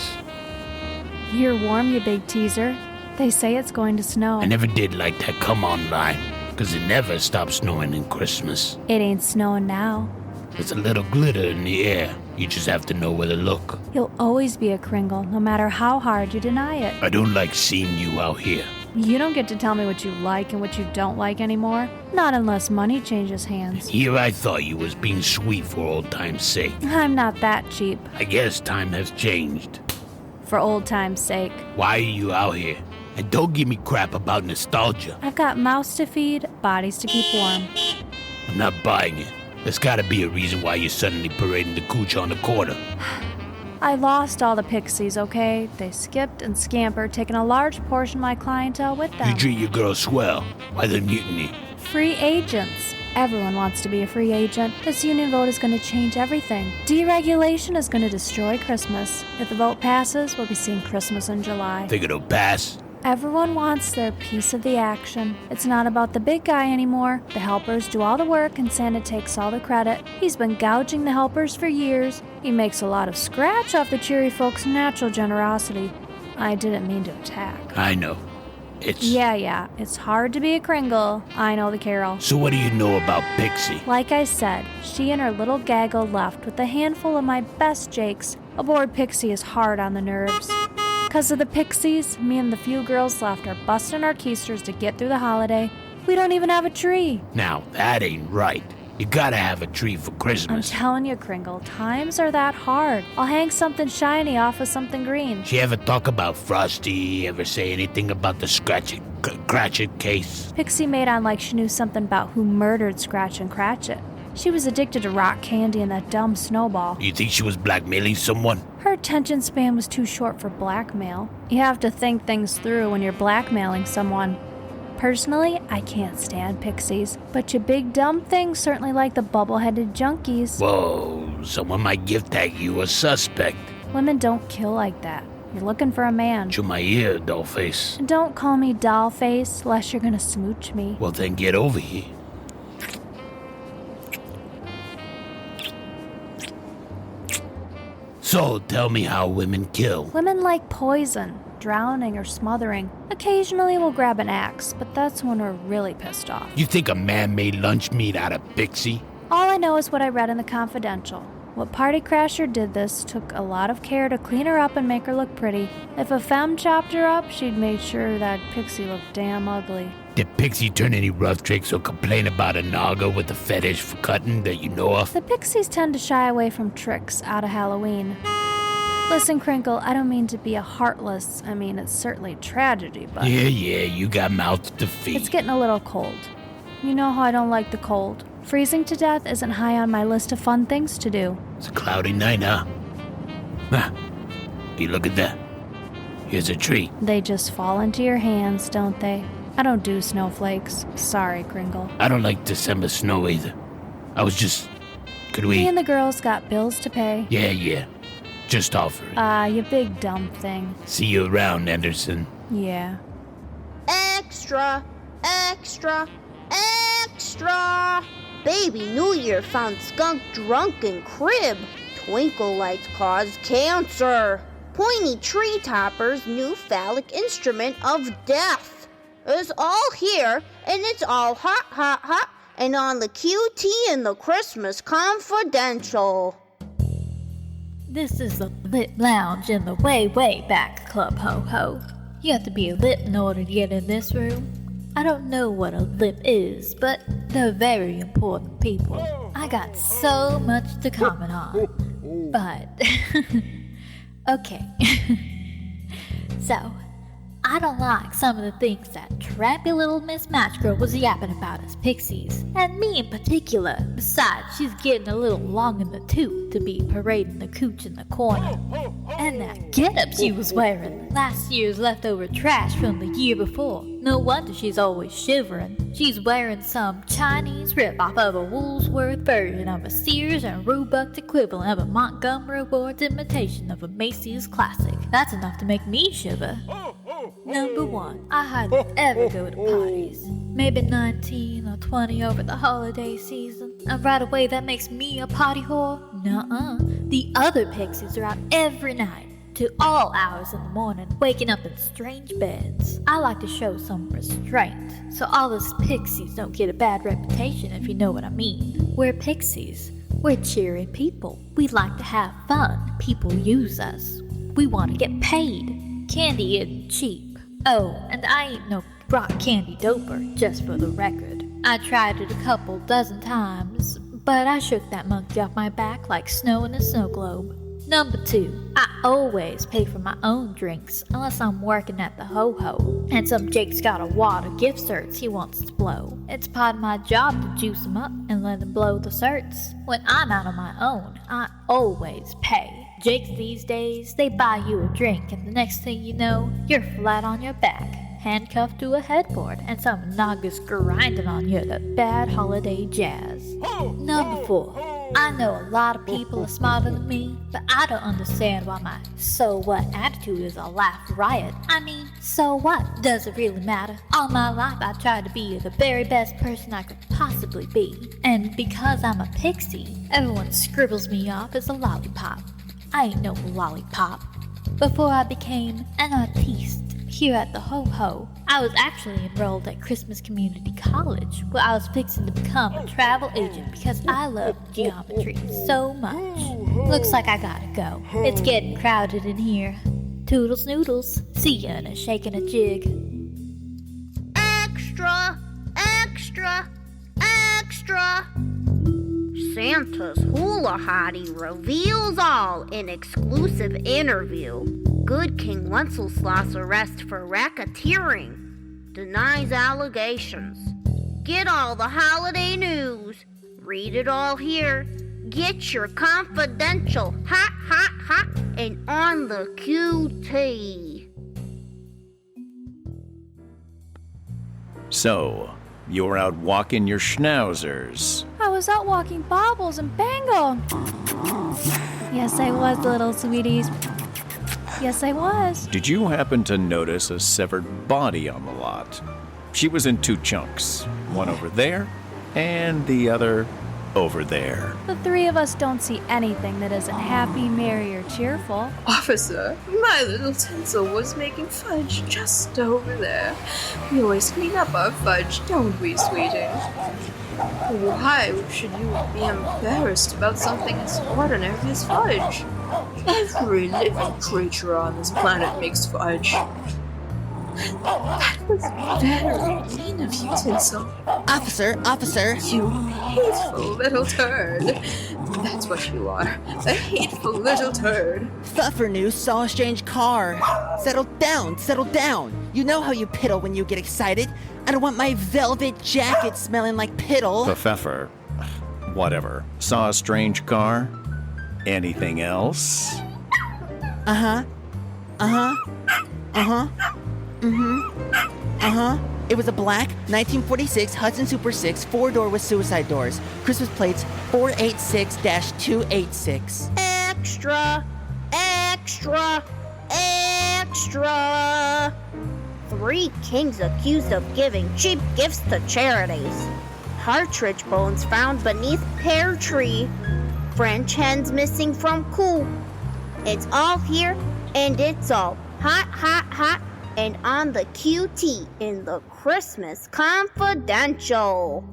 You're warm, you big teaser. They say it's going to snow. I never did like that come on line, because it never stops snowing in Christmas. It ain't snowing now. There's a little glitter in the air. You just have to know where to look. You'll always be a Kringle, no matter how hard you deny it. I don't like seeing you out here. You don't get to tell me what you like and what you don't like anymore. Not unless money changes hands. Here I thought you was being sweet for old time's sake. I'm not that cheap. I guess time has changed. For old time's sake. Why are you out here? And don't give me crap about nostalgia. I've got mouths to feed, bodies to keep warm. I'm not buying it. There's gotta be a reason why you're suddenly parading the cooch on the corner. I lost all the pixies, okay? They skipped and scampered, taking a large portion of my clientele with them. You treat your girl swell. Why the mutiny? Free agents. Everyone wants to be a free agent. This union vote is going to change everything. Deregulation is going to destroy Christmas. If the vote passes, we'll be seeing Christmas in July. Think it'll pass? Everyone wants their piece of the action. It's not about the big guy anymore. The helpers do all the work and Santa takes all the credit. He's been gouging the helpers for years. He makes a lot of scratch off the cheery folks' natural generosity. I didn't mean to attack. I know. It's... Yeah. It's hard to be a Kringle. I know the carol. So what do you know about Pixie? Like I said, she and her little gaggle left with a handful of my best jakes. Aboard Pixie is hard on the nerves. Because of the Pixies, me and the few girls left are busting our keisters to get through the holiday. We don't even have a tree. Now, that ain't right. You gotta have a tree for I'm Christmas. telling you, Kringle, times are that hard. I'll hang something shiny off of something green. She ever talk about Frosty? Ever say anything about the Cratchit case? Pixie made on like she knew something about who murdered Scratch and Cratchit. She was addicted to rock candy and that dumb snowball. You think she was blackmailing someone? Her attention span was too short for blackmail. You have to think things through when you're blackmailing someone. Personally, I can't stand pixies, but you big dumb things certainly like the bubble-headed junkies. Whoa, someone might gift tag you a suspect. Women don't kill like that. You're looking for a man. To my ear, dollface. And don't call me dollface, unless you're gonna smooch me. Well, then get over here. So, tell me how women kill. Women like poison, drowning or smothering. Occasionally we'll grab an axe, but that's when we're really pissed off. You think a man made lunch meat out of Pixie? All I know is what I read in the Confidential. What party crasher did this took a lot of care to clean her up and make her look pretty. If a femme chopped her up, she'd made sure that Pixie looked damn ugly. Did Pixie turn any rough tricks or complain about a naga with a fetish for cutting that you know of? The Pixies tend to shy away from tricks out of Halloween. Listen, Crinkle, I don't mean to be a heartless. I mean, it's certainly a tragedy, but... Yeah, you got mouths to feed. It's getting a little cold. You know how I don't like the cold. Freezing to death isn't high on my list of fun things to do. It's a cloudy night, huh? Ah, you look at that. Here's a tree. They just fall into your hands, don't they? I don't do snowflakes. Sorry, Kringle. I don't like December snow either. I was just... Could we... Me and the girls got bills to pay. Yeah. Just offer it. You big dumb thing. See you around, Anderson. Yeah. Extra! Baby New Year found skunk drunken crib. Twinkle lights cause cancer. Pointy tree topper's new phallic instrument of death. It's all here, and it's all hot, and on the QT in the Christmas Confidential. This is the lit lounge in the way back club, ho-ho. You have to be a lip in order to get in this room. I don't know what a lip is, but they're very important people. I got so much to comment on. But, okay. So, I don't like some of the things that trampy little Miss Matchgirl was yapping about us Pixies. And me in particular. Besides, she's getting a little long in the tooth to be parading the cooch in the corner. And that getup she was wearing. Last year's leftover trash from the year before. No wonder she's always shivering. She's wearing some Chinese rip-off of a Woolworth version of a Sears and Roebuck equivalent of a Montgomery Ward's imitation of a Macy's classic. That's enough to make me shiver. Number 1, I hardly ever go to parties. Maybe 19 or 20 over the holiday season. And right away that makes me a party whore? Nuh-uh. The other Pixies are out every night. To all hours in the morning, waking up in strange beds. I like to show some restraint, so all us Pixies don't get a bad reputation, if you know what I mean. We're Pixies. We're cheery people. We like to have fun. People use us. We want to get paid. Candy isn't cheap. Oh, and I ain't no rock candy doper, just for the record. I tried it a couple dozen times, but I shook that monkey off my back like snow in a snow globe. Number 2, I always pay for my own drinks unless I'm working at the ho-ho and some Jake's got a wad of gift certs he wants to blow. It's part of my job to juice them up and let him blow the certs. When I'm out on my own, I always pay. Jakes these days, they buy you a drink and the next thing you know, you're flat on your back, handcuffed to a headboard, and some naga's grinding on you the bad holiday jazz. Number 4. I know a lot of people are smarter than me, but I don't understand why my so what attitude is a laugh riot. I mean, so what? Does it really matter? All my life I tried to be the very best person I could possibly be. And because I'm a pixie, everyone scribbles me off as a lollipop. I ain't no lollipop. Before I became an artiste here at the Ho-Ho, I was actually enrolled at Christmas Community College, where I was fixing to become a travel agent because I love geometry so much. Looks like I gotta go. It's getting crowded in here. Toodles noodles. See ya in a shake and a jig. Extra! Santa's hula hottie reveals all in exclusive interview. Good King Wenceslas arrest for racketeering. Denies allegations. Get all the holiday news. Read it all here. Get your confidential hot and on the QT. So, you're out walking your schnauzers. I was out walking Bobbles and Bangle. Yes, I was, little sweeties. Yes, I was. Did you happen to notice a severed body on the lot? She was in 2 chunks, one over there and the other over there. The 3 of us don't see anything that isn't happy, merry, or cheerful. Officer, my little tinsel was making fudge just over there. We always clean up our fudge, don't we, sweetie? Why should you be embarrassed about something as ordinary as fudge? Every living creature on this planet makes fudge. That was very mean of you, Tinsel. Officer. You hateful little turd. That's what you are. A hateful little turd. Fluffernuss saw a strange car. Settle down. You know how you piddle when you get excited. I don't want my velvet jacket smelling like piddle. The Pfeffer. Whatever. Saw a strange car? Anything else? It was a black 1946 Hudson Super 6 4-door with suicide doors. Christmas plates 486-286. Extra! 3 kings accused of giving cheap gifts to charities. Partridge bones found beneath pear tree. French hens missing from coop. It's all here, and it's all hot, and on the QT in the Christmas Confidential.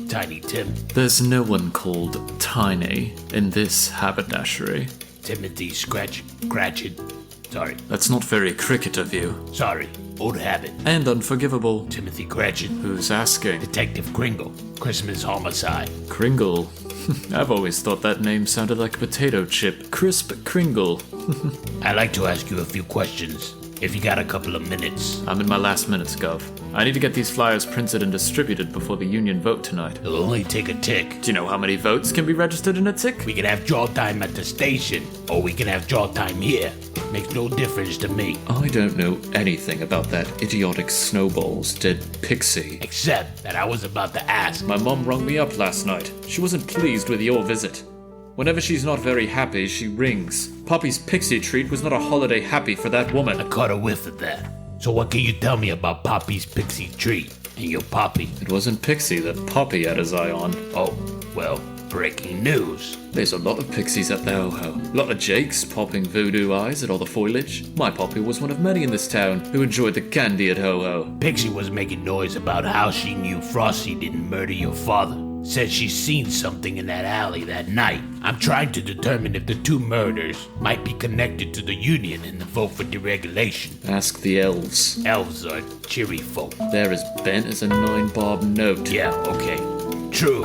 Tiny Tim. There's no one called Tiny in this haberdashery. Timothy Cratchit. Sorry. That's not very cricket of you. Sorry. Old habit. And unforgivable. Timothy Cratchit. Who's asking? Detective Kringle. Christmas homicide. Kringle? I've always thought that name sounded like a potato chip. Crisp Kringle. I'd like to ask you a few questions, if you got a couple of minutes. I'm in my last minutes, Gov. I need to get these flyers printed and distributed before the union vote tonight. It'll only take a tick. Do you know how many votes can be registered in a tick? We can have draw time at the station, or we can have draw time here. Makes no difference to me. I don't know anything about that idiotic snowball's dead Pixie. Except that I was about to ask. My mom rung me up last night. She wasn't pleased with your visit. Whenever she's not very happy, she rings. Poppy's Pixie treat was not a holiday happy for that woman. I caught a whiff of that. So what can you tell me about Poppy's Pixie treat and your Poppy? It wasn't Pixie that Poppy had his eye on. Oh, well, breaking news. There's a lot of Pixies at the ho-ho. A lot of Jakes popping voodoo eyes at all the foliage. My Poppy was one of many in this town who enjoyed the candy at ho-ho. Pixie was making noise about how she knew Frosty didn't murder your father. Said she's seen something in that alley that night. I'm trying to determine if the 2 murders might be connected to the union and the vote for deregulation. Ask the elves. Elves are cheery folk. They're as bent as a 9-bob note. Yeah, okay. True,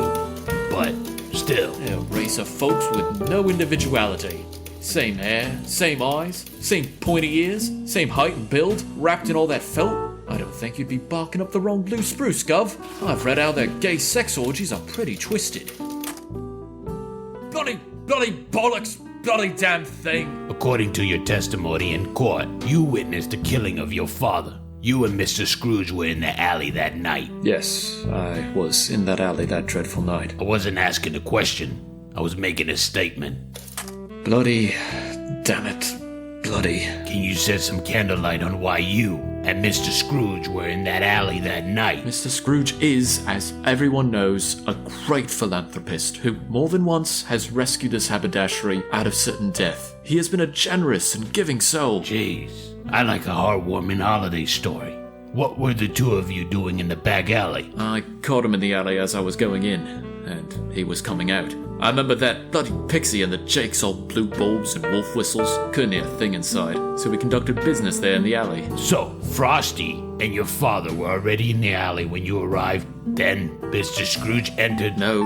but still. They're a race of folks with no individuality. Same hair, same eyes, same pointy ears, same height and build, wrapped in all that felt. I don't think you'd be barking up the wrong blue spruce, Gov. I've read how their gay sex orgies are pretty twisted. Bloody bollocks, bloody damn thing. According to your testimony in court, you witnessed the killing of your father. You and Mr. Scrooge were in the alley that night. Yes, I was in that alley that dreadful night. I wasn't asking a question. I was making a statement. Bloody, damn it, bloody. Can you shed some candlelight on why you and Mr. Scrooge were in that alley that night? Mr. Scrooge is, as everyone knows, a great philanthropist who more than once has rescued this haberdashery out of certain death. He has been a generous and giving soul. Jeez, I like a heartwarming holiday story. What were the 2 of you doing in the back alley? I caught him in the alley as I was going in, and he was coming out. I remember that bloody Pixie and the Jakes all blew bulbs and wolf whistles. Couldn't hear a thing inside, so we conducted business there in the alley. So, Frosty and your father were already in the alley when you arrived. Then Mr. Scrooge entered. No.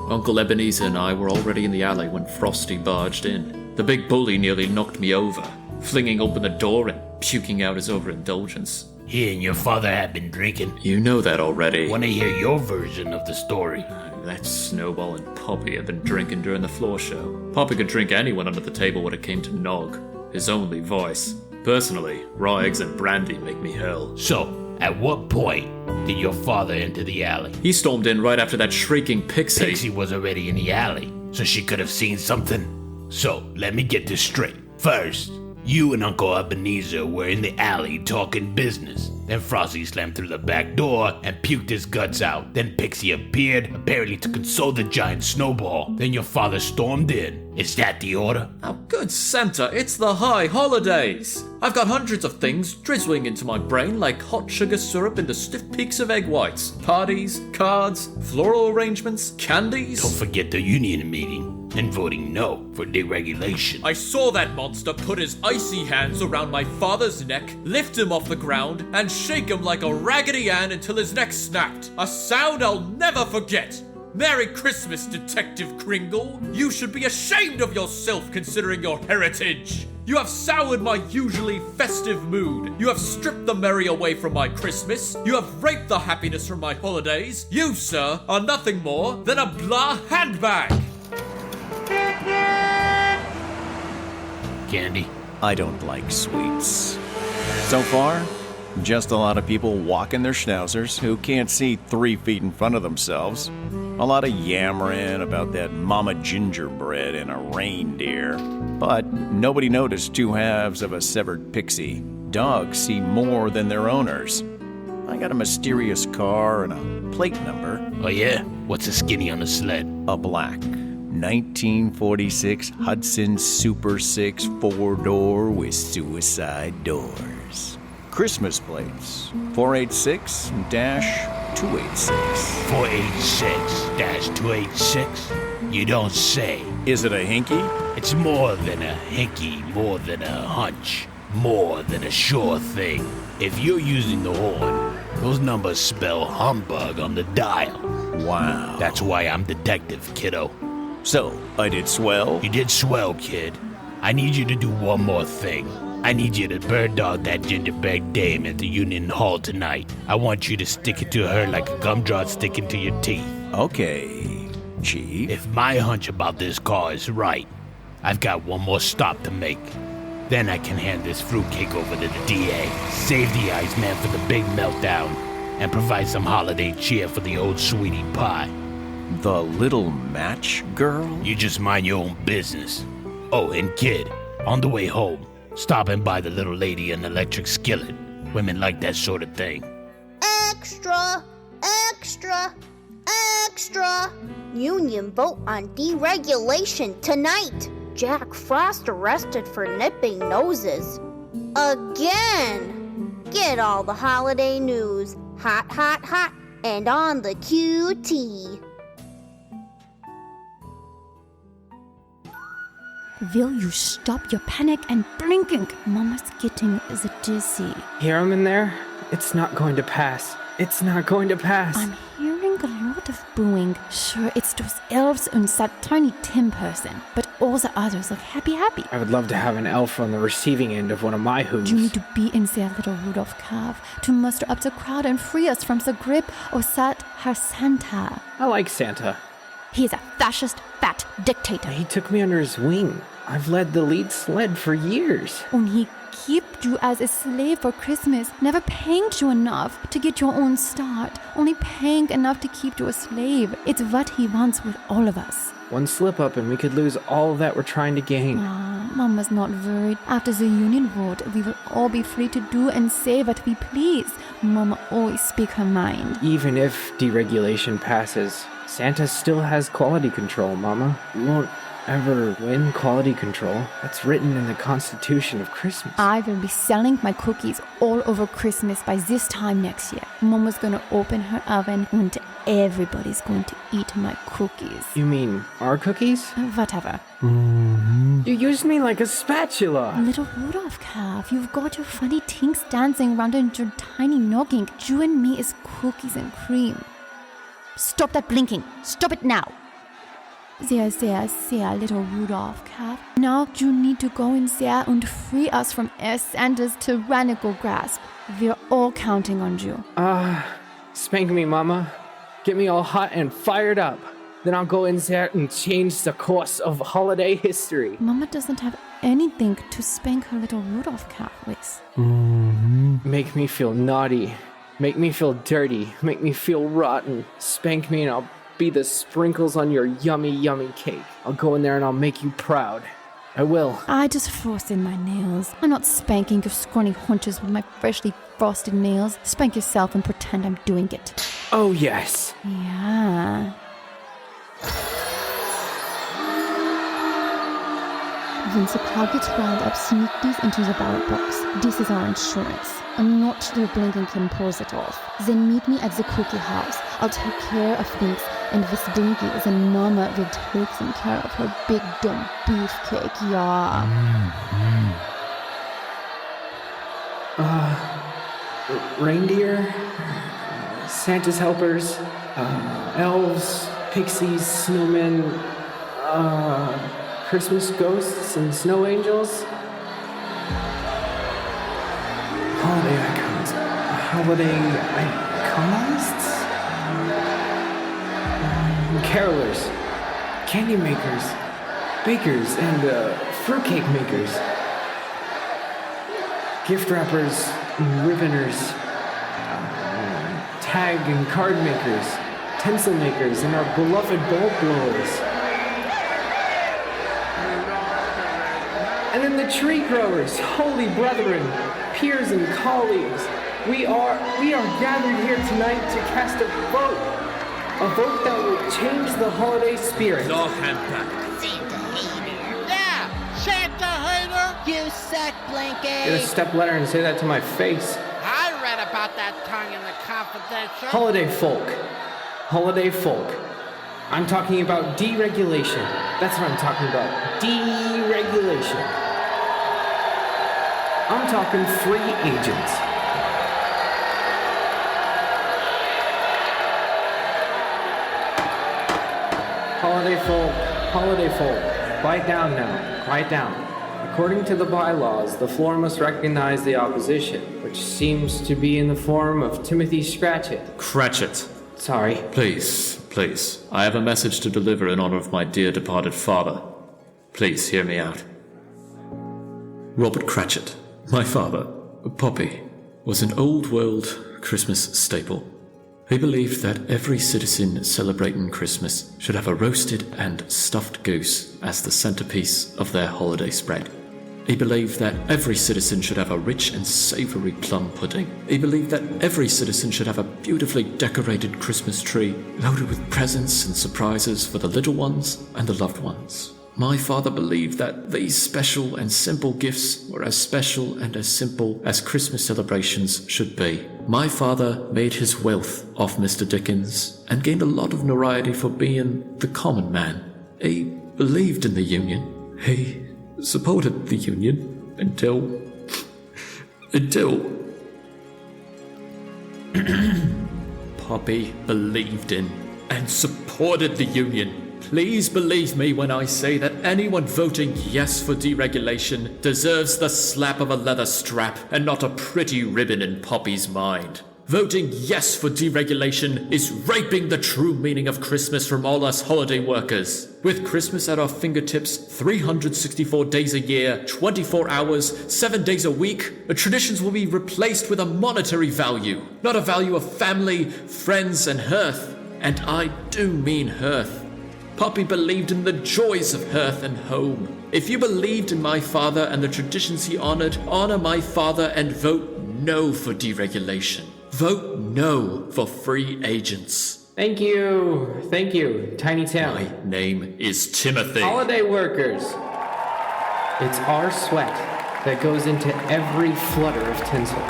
Uncle Ebenezer and I were already in the alley when Frosty barged in. The big bully nearly knocked me over, flinging open the door and puking out his overindulgence. He and your father had been drinking. You know that already. Want to hear your version of the story? That Snowball and Poppy had been drinking during the floor show. Poppy could drink anyone under the table when it came to nog, his only voice. Personally, raw eggs and brandy make me hurl. So, at what point did your father enter the alley? He stormed in right after that shrieking Pixie. Pixie was already in the alley, so she could have seen something. So, let me get this straight. First, you and Uncle Ebenezer were in the alley talking business. Then Frosty slammed through the back door and puked his guts out. Then Pixie appeared, apparently to console the giant snowball. Then your father stormed in. Is that the order? Oh, good Santa, it's the high holidays. I've got hundreds of things drizzling into my brain like hot sugar syrup into stiff peaks of egg whites. Parties, cards, floral arrangements, candies. Don't forget the union meeting and voting no for deregulation. I saw that monster put his icy hands around my father's neck, lift him off the ground, and shake him like a Raggedy Ann until his neck snapped. A sound I'll never forget. Merry Christmas, Detective Kringle. You should be ashamed of yourself considering your heritage. You have soured my usually festive mood. You have stripped the merry away from my Christmas. You have raped the happiness from my holidays. You, sir, are nothing more than a blah handbag. Candy? I don't like sweets. So far, just a lot of people walking their schnauzers who can't see 3 feet in front of themselves. A lot of yammering about that Momma Gingerbread and a reindeer. But nobody noticed 2 halves of a severed pixie. Dogs see more than their owners. I got a mysterious car and a plate number. Oh yeah? What's a skinny on the sled? A black 1946 Hudson Super 6 4-door with suicide doors. Christmas plates 486-286. 486-286? You don't say. Is it a hinky? It's more than a hinky, more than a hunch, more than a sure thing. If you're using the horn, those numbers spell humbug on the dial. Wow. That's why I'm detective, kiddo. So, I did swell? You did swell, kid. I need you to do one more thing. I need you to bird dog that gingerbread dame at the Union Hall tonight. I want you to stick it to her like a gumdrot sticking to your teeth. Okay, Chief. If my hunch about this car is right, I've got one more stop to make. Then I can hand this fruitcake over to the DA, save the Iceman for the big meltdown, and provide some holiday cheer for the old sweetie pie. The little match girl? You just mind your own business. Oh, and kid, on the way home, stopping by the little lady in the electric skillet. Women like that sort of thing. Extra, extra, extra. Union vote on deregulation tonight. Jack Frost arrested for nipping noses. Again. Get all the holiday news. Hot, hot, hot. And on the QT. Will you stop your panic and blinking? Mama's getting dizzy. Hear him in there? It's not going to pass. It's not going to pass. I'm hearing a lot of booing. Sure, it's those elves and that tiny Tim person, but all the others look happy. I would love to have an elf on the receiving end of one of my hooves. You need to be in their little Rudolph cave to muster up the crowd and free us from the grip of that Herr Santa. I like Santa. He is a fascist, fat dictator. He took me under his wing. I've led the lead sled for years. And he kept you as a slave for Christmas, never paying you enough to get your own start, only paying enough to keep you a slave. It's what he wants with all of us. One slip up and we could lose all that we're trying to gain. Mama's not worried. After the union vote, we will all be free to do and say what we please. Mama always speaks her mind. Even if deregulation passes, Santa still has quality control, Mama. We won't ever win quality control. That's written in the Constitution of Christmas. I will be selling my cookies all over Christmas by this time next year. Mama's gonna open her oven and everybody's going to eat my cookies. You mean our cookies? Whatever. You used me like a spatula. Little Rudolph calf, you've got your funny tinks dancing around in your tiny noggin. You and me is cookies and cream. Stop that blinking. Stop it now. There, little Rudolph calf. Now you need to go in there and free us from Herr Santa's tyrannical grasp. We're all counting on you. Spank me, Mama. Get me all hot and fired up. Then I'll go in there and change the course of holiday history. Mama doesn't have anything to spank her little Rudolph calf with. Make me feel naughty. Make me feel dirty. Make me feel rotten. Spank me and I'll be the sprinkles on your yummy, yummy cake. I'll go in there and I'll make you proud. I will. I just frosted my nails. I'm not spanking your scrawny haunches with my freshly frosted nails. Spank yourself and pretend I'm doing it. Oh, yes. Yeah. When the car gets wound up, sneak these into the ballot box. This is our insurance. I'm not your blinking can pulls it off. Then meet me at the cookie house. I'll take care of things, and this dinky, then Mama will take some care of her big dumb beefcake, yeah. Reindeer, Santa's helpers, elves, pixies, snowmen, Christmas ghosts and snow angels. Holiday icons. Holiday iconists? Carolers, candy makers, bakers, and fruitcake makers. Gift wrappers, ribboners, tag and card makers, tinsel makers, and our beloved bulb blowers. And then the tree growers, holy brethren, peers and colleagues. We are gathered here tonight to cast a vote that will change the holiday spirit. No hand back. Santa hater. Yeah, Santa hater. You suck, Blanket. Get a step ladder and say that to my face. I read about that tongue in the confidential. Holiday folk. Holiday folk. I'm talking about deregulation. That's what I'm talking about. Deregulation. I'm talking free agents. Holiday folk, quiet down now, quiet down. According to the bylaws, the floor must recognize the opposition, which seems to be in the form of Timothy Scratchit. Cratchit. Sorry. Please. I have a message to deliver in honor of my dear departed father. Please hear me out. Robert Cratchit, my father, Poppy, was an old world Christmas staple. He believed that every citizen celebrating Christmas should have a roasted and stuffed goose as the centerpiece of their holiday spread. He believed that every citizen should have a rich and savory plum pudding. He believed that every citizen should have a beautifully decorated Christmas tree loaded with presents and surprises for the little ones and the loved ones. My father believed that these special and simple gifts were as special and as simple as Christmas celebrations should be. My father made his wealth off Mr. Dickens and gained a lot of notoriety for being the common man. He believed in the Union. He supported the Union until Poppy believed in and supported the Union. Please believe me when I say that anyone voting yes for deregulation deserves the slap of a leather strap and not a pretty ribbon in Poppy's mind. Voting yes for deregulation is raping the true meaning of Christmas from all us holiday workers. With Christmas at our fingertips 364 days a year, 24 hours, 7 days a week, the traditions will be replaced with a monetary value, not a value of family, friends, and hearth. And I do mean hearth. Poppy believed in the joys of hearth and home. If you believed in my father and the traditions he honored, honor my father and vote no for deregulation. Vote no for free agents. Thank you, Tiny Town. My name is Timothy. Holiday workers. It's our sweat that goes into every flutter of tinsel,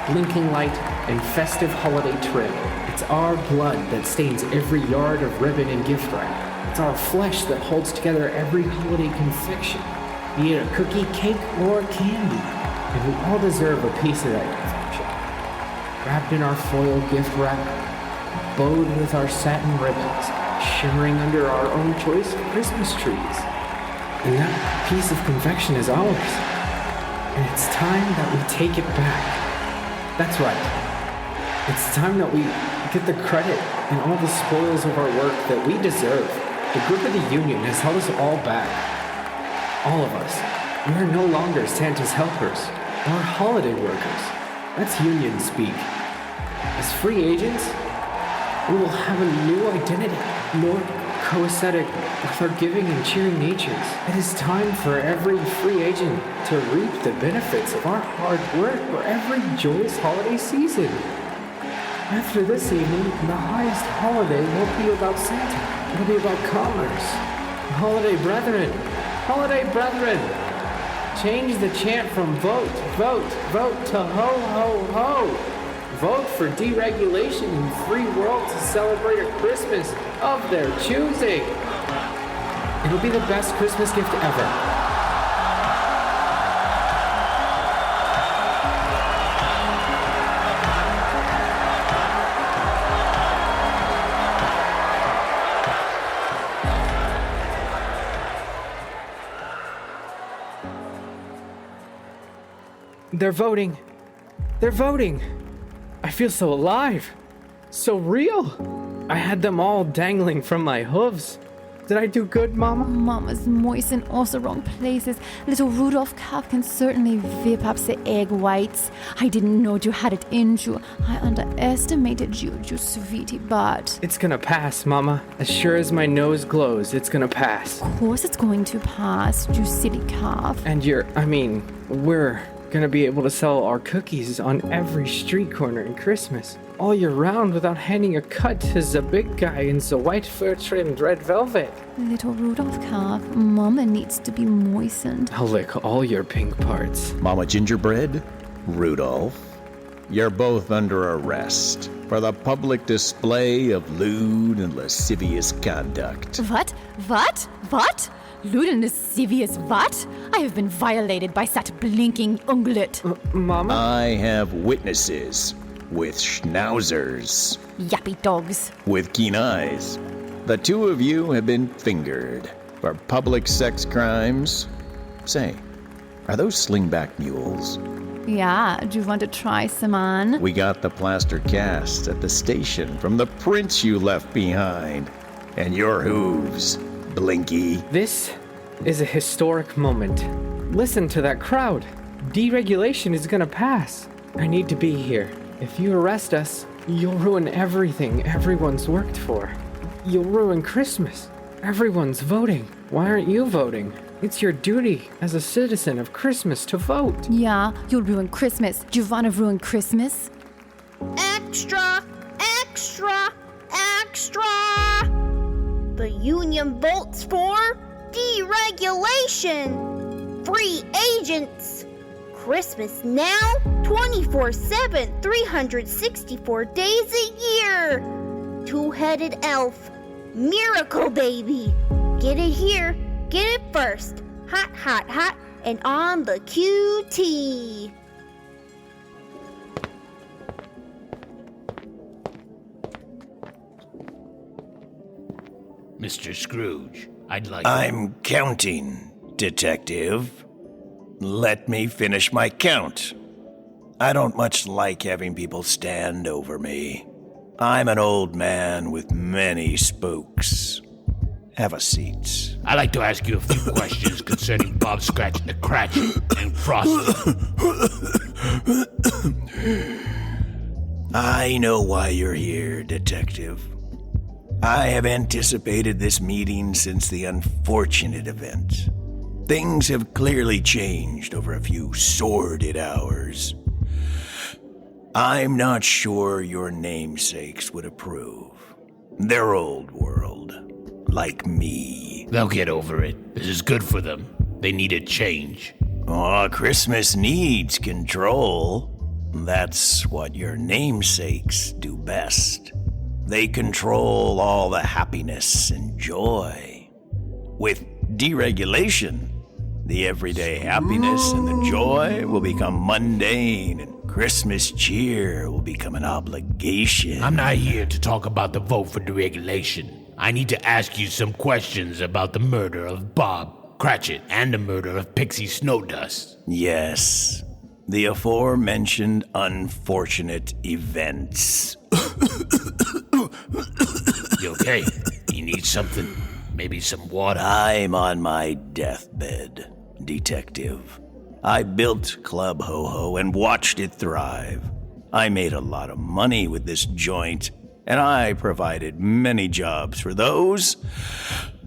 blinking light, and festive holiday trim. It's our blood that stains every yard of ribbon and gift wrap. It's our flesh that holds together every holiday confection, be it a cookie, cake, or candy. And we all deserve a piece of that confection. Wrapped in our foil gift wrap, bowed with our satin ribbons, shimmering under our own choice of Christmas trees. And that piece of confection is ours. And it's time that we take it back. That's right. It's time that we get the credit and all the spoils of our work that we deserve. The grip of the Union has held us all back. All of us. We are no longer Santa's helpers or holiday workers. That's Union speak. As free agents, we will have a new identity, more coesthetic with our giving and cheering natures. It is time for every free agent to reap the benefits of our hard work for every joyous holiday season. After this evening, the highest holiday won't be about Santa. It'll be about commerce. Holiday brethren, change the chant from vote, vote, vote to ho, ho, ho. Vote for deregulation and free world to celebrate a Christmas of their choosing. It'll be the best Christmas gift ever. They're voting. They're voting. I feel so alive. So real. I had them all dangling from my hooves. Did I do good, Mama? Mama's moist in all the wrong places. Little Rudolph calf can certainly whip up the egg whites. I didn't know you had it in you. I underestimated you, you sweetie, but... It's gonna pass, Mama. As sure as my nose glows, it's gonna pass. Of course it's going to pass, you silly calf. And we're gonna be able to sell our cookies on every street corner in Christmas, all year round, without handing a cut to the big guy in the white fur-trimmed red velvet. Little Rudolph calf, Mama needs to be moistened. I'll lick all your pink parts. Momma Gingerbread, Rudolph, you're both under arrest for the public display of lewd and lascivious conduct. What? Lewd and lascivious what? I have been violated by that blinking unglet. Mama? I have witnesses with schnauzers. Yappy dogs. With keen eyes. The two of you have been fingered for public sex crimes. Say, are those slingback mules? Yeah, do you want to try some on? We got the plaster cast at the station from the prints you left behind. And your hooves, Blinky. This is a historic moment. Listen to that crowd. Deregulation is gonna pass. I need to be here. If you arrest us, you'll ruin everything everyone's worked for. You'll ruin Christmas. Everyone's voting. Why aren't you voting? It's your duty as a citizen of Christmas to vote. Yeah, you'll ruin Christmas. Do you want to ruin Christmas? Extra! Extra! Extra! The union votes for deregulation! Free agents! Christmas now, 24/7, 364 days a year! Two-headed elf, miracle baby! Get it here, get it first! Hot, hot, hot, and on the QT! Mr. Scrooge, I'm counting, Detective. Let me finish my count. I don't much like having people stand over me. I'm an old man with many spooks. Have a seat. I'd like to ask you a few questions concerning Bob Cratchit the Cratchit and Frosty. I know why you're here, Detective. I have anticipated this meeting since the unfortunate event. Things have clearly changed over a few sordid hours. I'm not sure your namesakes would approve. They're old world, like me. They'll get over it. This is good for them. They need a change. Oh, Christmas needs control. That's what your namesakes do best. They control all the happiness and joy. With deregulation, the everyday happiness and the joy will become mundane, and Christmas cheer will become an obligation. I'm not here to talk about the vote for deregulation. I need to ask you some questions about the murder of Bob Cratchit and the murder of Pixie Snowdust. Yes, the aforementioned unfortunate events. You okay? You need something? Maybe some water? I'm on my deathbed, Detective. I built Club Ho-Ho and watched it thrive. I made a lot of money with this joint, and I provided many jobs for those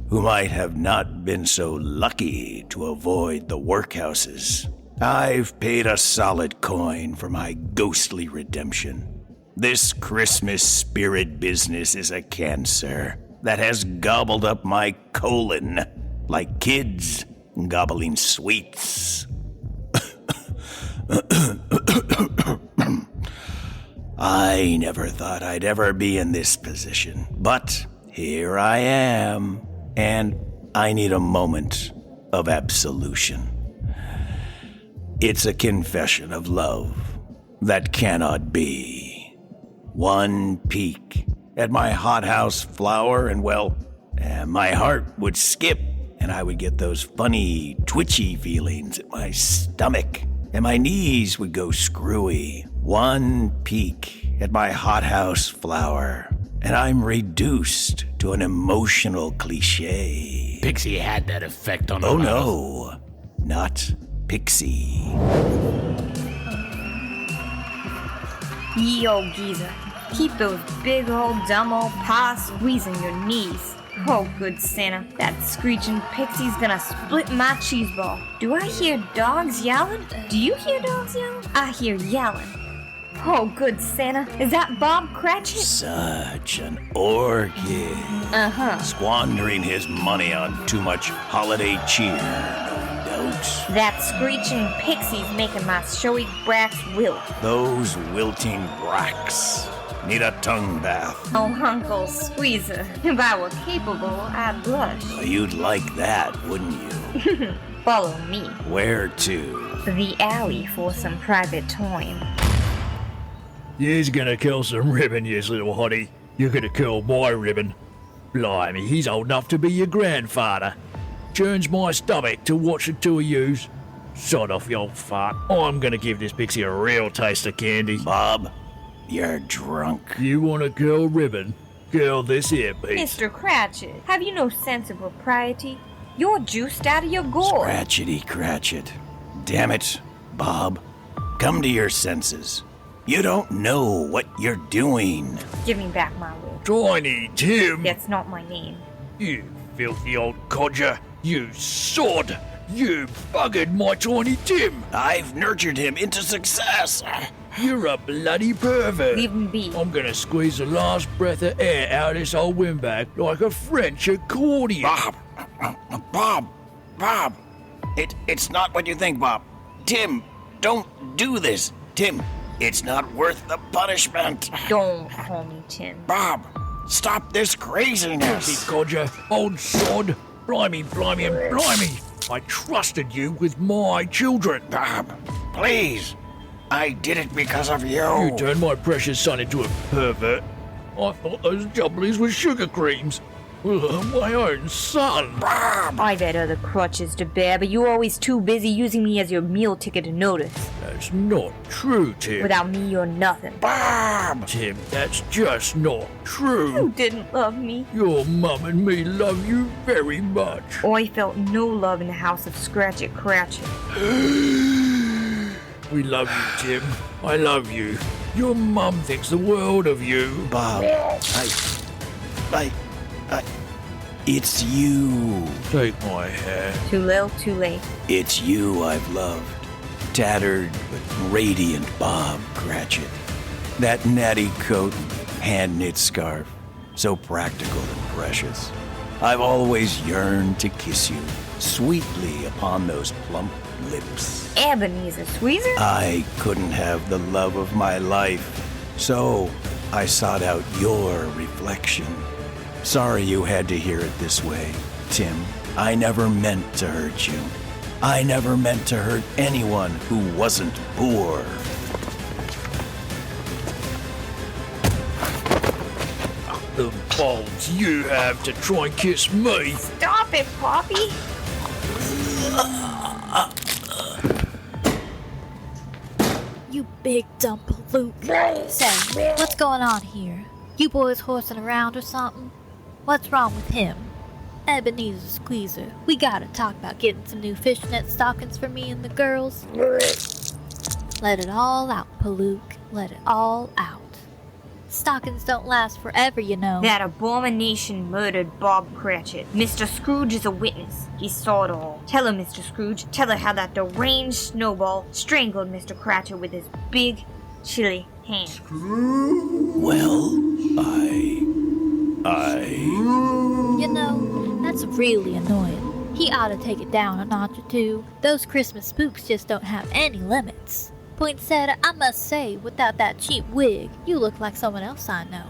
who might have not been so lucky to avoid the workhouses. I've paid a solid coin for my ghostly redemption. This Christmas spirit business is a cancer that has gobbled up my colon like kids gobbling sweets. I never thought I'd ever be in this position, but here I am, and I need a moment of absolution. It's a confession of love that cannot be. One peek at my hothouse flower, and well, my heart would skip, and I would get those funny, twitchy feelings in my stomach, and my knees would go screwy. One peek at my hothouse flower, and I'm reduced to an emotional cliche. Pixie had that effect on Oh no, not Pixie. Ye old geezer, keep those big old dumb old paws squeezing your knees. Oh, good Santa, that screeching Pixie's gonna split my cheese ball. Do I hear dogs yelling? Do you hear dogs yelling? I hear yelling. Oh, good Santa, is that Bob Cratchit? Such an orchid. Squandering his money on too much holiday cheer, no doubt. That screeching Pixie's making my showy bracts wilt. Those wilting bracts need a tongue bath. Oh, Uncle Squeezer, if I were capable, I'd blush. Well, you'd like that, wouldn't you? Follow me. Where to? The alley for some private time. You's gonna kill some ribbon, you little hottie. You're gonna kill my ribbon. Blimey, he's old enough to be your grandfather. Churns my stomach to watch the two of yous. Sod off, you old fart. I'm gonna give this Pixie a real taste of candy. Bob, you're drunk. You wanna kill ribbon? Kill this here piece. Mr. Cratchit, have you no sense of propriety? You're juiced out of your gourd. Scratchety Cratchit. Damn it, Bob. Come to your senses. You don't know what you're doing. Give me back my wig. Tiny Tim! That's not my name. You filthy old codger! You sod! You buggered my Tiny Tim! I've nurtured him into success. You're a bloody pervert! Leave him be. I'm gonna squeeze the last breath of air out of this old windbag like a French accordion! Bob! It's not what you think, Bob. Tim, don't do this. Tim, it's not worth the punishment. Don't call me Tim. Bob, stop this craziness. Filthy codger, old sod! Blimey, and blimey! I trusted you with my children! Bob, please. I did it because of you. You turned my precious son into a pervert. I thought those jubblies were sugar creams. My own son. Bob! I've had other crutches to bear, but you're always too busy using me as your meal ticket to notice. That's not true, Tim. Without me, you're nothing. Bob! Tim, that's just not true. You didn't love me. Your mum and me love you very much. I felt no love in the house of Scratchit Cratchit. We love you, Tim. I love you. Your mum thinks the world of you. Bob, it's you. Take my hand. Too little, too late. It's you I've loved. Tattered but radiant Bob Cratchit. That natty coat and hand-knit scarf. So practical and precious. I've always yearned to kiss you sweetly upon those plump lips. Ebenezer Squeezer? I couldn't have the love of my life, so I sought out your reflection. Sorry you had to hear it this way, Tim. I never meant to hurt you. I never meant to hurt anyone who wasn't poor. The balls you have to try and kiss me. Stop it, Poppy! You big dumb Luke. Say, what's going on here? You boys horsing around or something? What's wrong with him? Ebenezer Squeezer, we gotta talk about getting some new fishnet stockings for me and the girls. Let it all out, Palook. Let it all out. Stockings don't last forever, you know. That abomination murdered Bob Cratchit. Mr. Scrooge is a witness. He saw it all. Tell her, Mr. Scrooge. Tell her how that deranged snowball strangled Mr. Cratchit with his big, chilly hand. Well, You know, that's really annoying. He ought to take it down a notch or two. Those Christmas spooks just don't have any limits. Poinsettia, I must say, without that cheap wig, you look like someone else I know.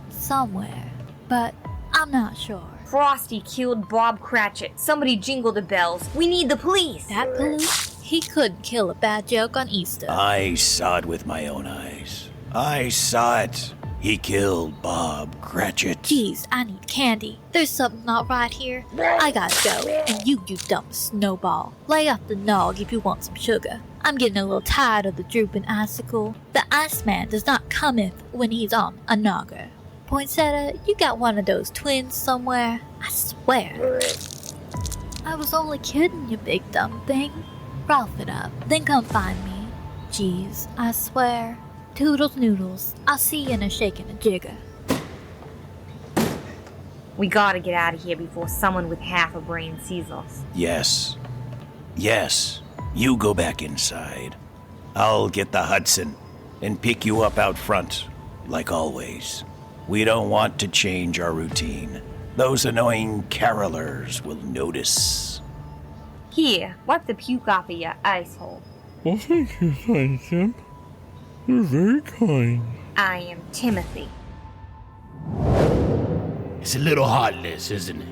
Somewhere. But I'm not sure. Frosty killed Bob Cratchit. Somebody jingle the bells. We need the police. That police? He couldn't kill a bad joke on Easter. I saw it with my own eyes. I saw it. He killed Bob Cratchit. Geez, I need candy. There's something not right here. I gotta go. And you dumb snowball. Lay off the nog if you want some sugar. I'm getting a little tired of the drooping icicle. The Iceman does not cometh when he's on a nogger. Poinsettia, you got one of those twins somewhere? I swear. I was only kidding, you big dumb thing. Ralph it up, then come find me. Geez, I swear. Toodles noodles. I'll see you in a shake and a jigger. We gotta get out of here before someone with half a brain sees us. Yes. You go back inside. I'll get the Hudson and pick you up out front, like always. We don't want to change our routine. Those annoying carolers will notice. Here, wipe the puke off of your ice hole. Well, thank you, kind Tim. You're very kind. I am Timothy. It's a little heartless, isn't it?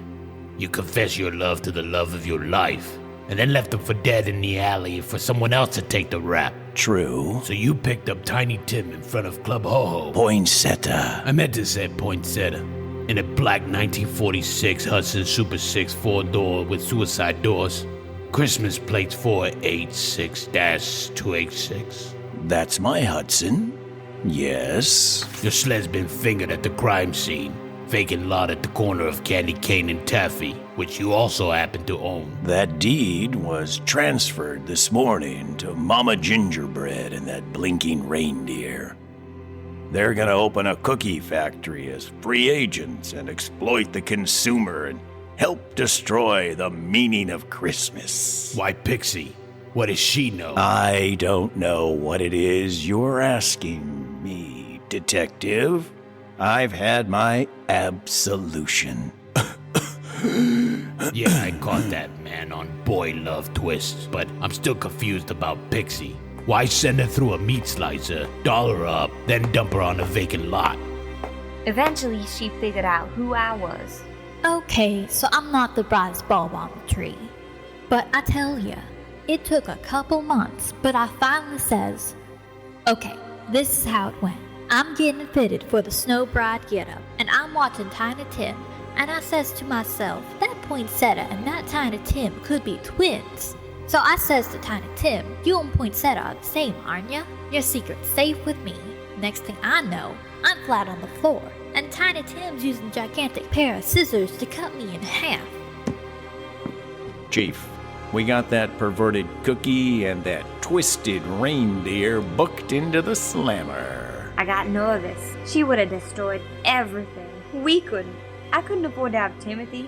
You confess your love to the love of your life, and then left them for dead in the alley for someone else to take the rap. True. So you picked up Tiny Tim in front of Club Ho-Ho. Poinsettia. I meant to say poinsettia. In a black 1946 Hudson Super 6 4-door with suicide doors. Christmas plates 486-286. That's my Hudson. Yes. Your sled's been fingered at the crime scene. Vacant lot at the corner of Candy Cane and Taffy, which you also happen to own. That deed was transferred this morning to Momma Gingerbread and that blinking reindeer. They're gonna open a cookie factory as free agents and exploit the consumer and help destroy the meaning of Christmas. Why, Pixie? What does she know? I don't know what it is you're asking me, detective. I've had my absolution. Yeah, I caught that man on Boy Love Twists, but I'm still confused about Pixie. Why send her through a meat slicer, doll her up, then dump her on a vacant lot? Eventually, she figured out who I was. Okay, so I'm not the brightest bulb on the tree. But I tell ya, it took a couple months, but I finally says, okay, this is how it went. I'm getting fitted for the Snow Bride getup, and I'm watching Tiny Tim, and I says to myself, that Poinsettia and that Tiny Tim could be twins. So I says to Tiny Tim, you and Poinsettia are the same, aren't ya? Your secret's safe with me. Next thing I know, I'm flat on the floor, and Tiny Tim's using a gigantic pair of scissors to cut me in half. Chief, we got that perverted cookie and that twisted reindeer booked into the slammer. I got nervous. She would have destroyed everything. We couldn't. I couldn't afford to have Timothy.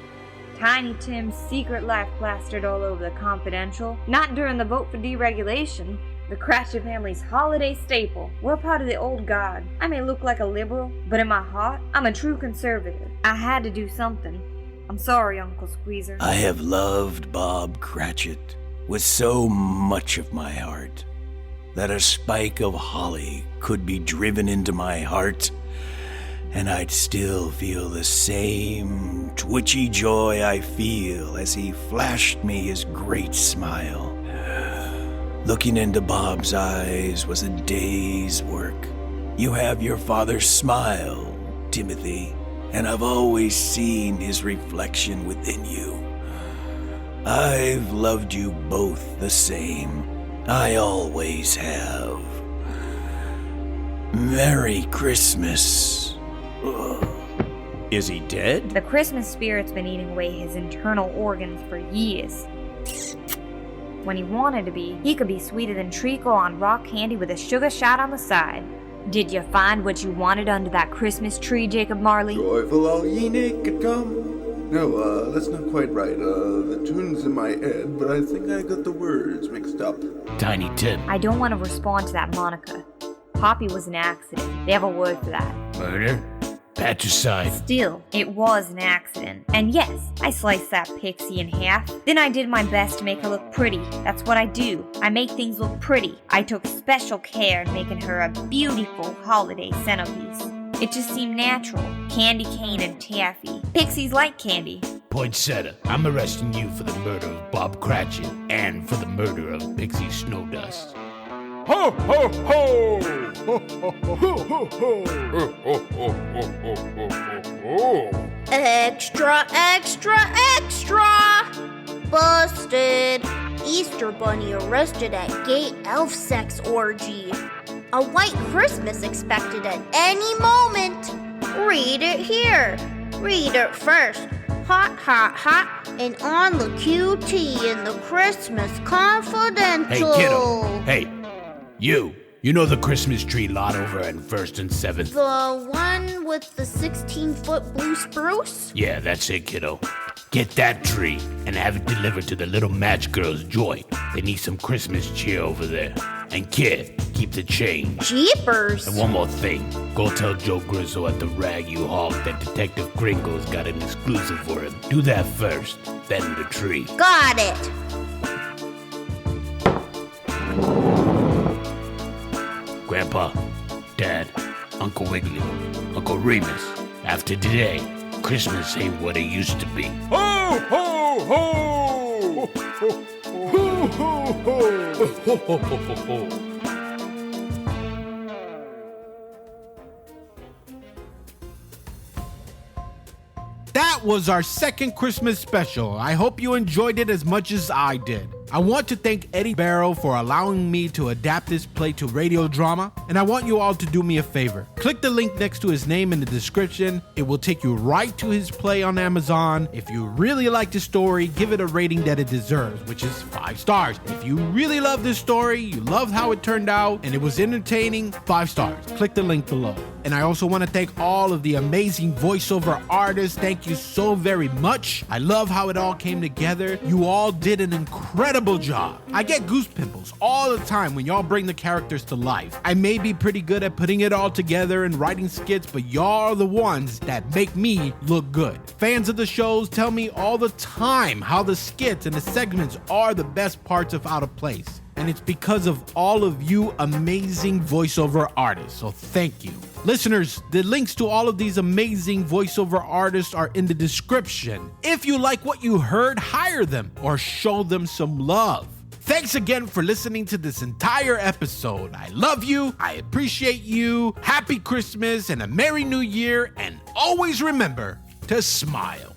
Tiny Tim's secret life plastered all over the Confidential. Not during the vote for deregulation. The Cratchit family's holiday staple. We're part of the old guard. I may look like a liberal, but in my heart, I'm a true conservative. I had to do something. I'm sorry, Uncle Squeezer. I have loved Bob Cratchit with so much of my heart that a spike of holly could be driven into my heart and I'd still feel the same twitchy joy I feel as he flashed me his great smile. Looking into Bob's eyes was a day's work. You have your father's smile, Timothy, and I've always seen his reflection within you. I've loved you both the same. I always have. Merry Christmas. Ugh. Is he dead? The Christmas spirit's been eating away his internal organs for years. When he wanted to be, he could be sweeter than treacle on rock candy with a sugar shot on the side. Did you find what you wanted under that Christmas tree, Jacob Marley? Joyful all ye naked come. No, that's not quite right. The tune's in my head, but I think I got the words mixed up. Tiny Tim. I don't want to respond to that moniker. Poppy was an accident. They have a word for that. Murder? Patricide. Still, it was an accident. And yes, I sliced that Pixie in half. Then I did my best to make her look pretty. That's what I do. I make things look pretty. I took special care in making her a beautiful holiday centerpiece. It just seemed natural. Candy cane and taffy. Pixies like candy. Poinsettia, I'm arresting you for the murder of Bob Cratchit and for the murder of Pixie Snowdust. Ho, ho, ho! Ho, ho, ho, ho, ho, ho. Extra, extra, extra! Busted! Easter Bunny arrested at gay elf sex orgy. A white Christmas expected at any moment. Read it here. Read it first. Hot, hot, hot, and on the QT in the Christmas Confidential. Hey, kiddo. Hey, you know the Christmas tree lot over at 1st and 7th? The one with the 16-foot blue spruce? Yeah, that's it, kiddo. Get that tree and have it delivered to the little match girls' joint. They need some Christmas cheer over there. And kid, keep the change. Jeepers! And one more thing. Go tell Joe Grizzo at the Rag You Hawk that Detective Gringo's got an exclusive for him. Do that first, then the tree. Got it! Grandpa, Dad, Uncle Wiggily, Uncle Remus. After today, Christmas ain't what it used to be. Ho, ho, ho! Ho, ho, ho, ho, ho, ho, ho, ho. That was our second Christmas special. I hope you enjoyed it as much as I did. I want to thank Eddy Barrows for allowing me to adapt this play to radio drama, and I want you all to do me a favor. Click the link next to his name in the description. It will take you right to his play on Amazon. If you really like the story, give it a rating that it deserves, which is 5 stars. If you really love this story, you loved how it turned out, and it was entertaining, 5 stars. Click the link below. And I also want to thank all of the amazing voiceover artists. Thank you so very much. I love how it all came together. You all did an incredible job. I get goose pimples all the time when y'all bring the characters to life. I may be pretty good at putting it all together and writing skits, but y'all are the ones that make me look good. Fans of the shows tell me all the time how the skits and the segments are the best parts of Out of Place. And it's because of all of you amazing voiceover artists, so thank you. Listeners, the links to all of these amazing voiceover artists are in the description. If you like what you heard, hire them or show them some love. Thanks again for listening to this entire episode. I love you, I appreciate you, Happy Christmas and a Merry New Year, and always remember to smile.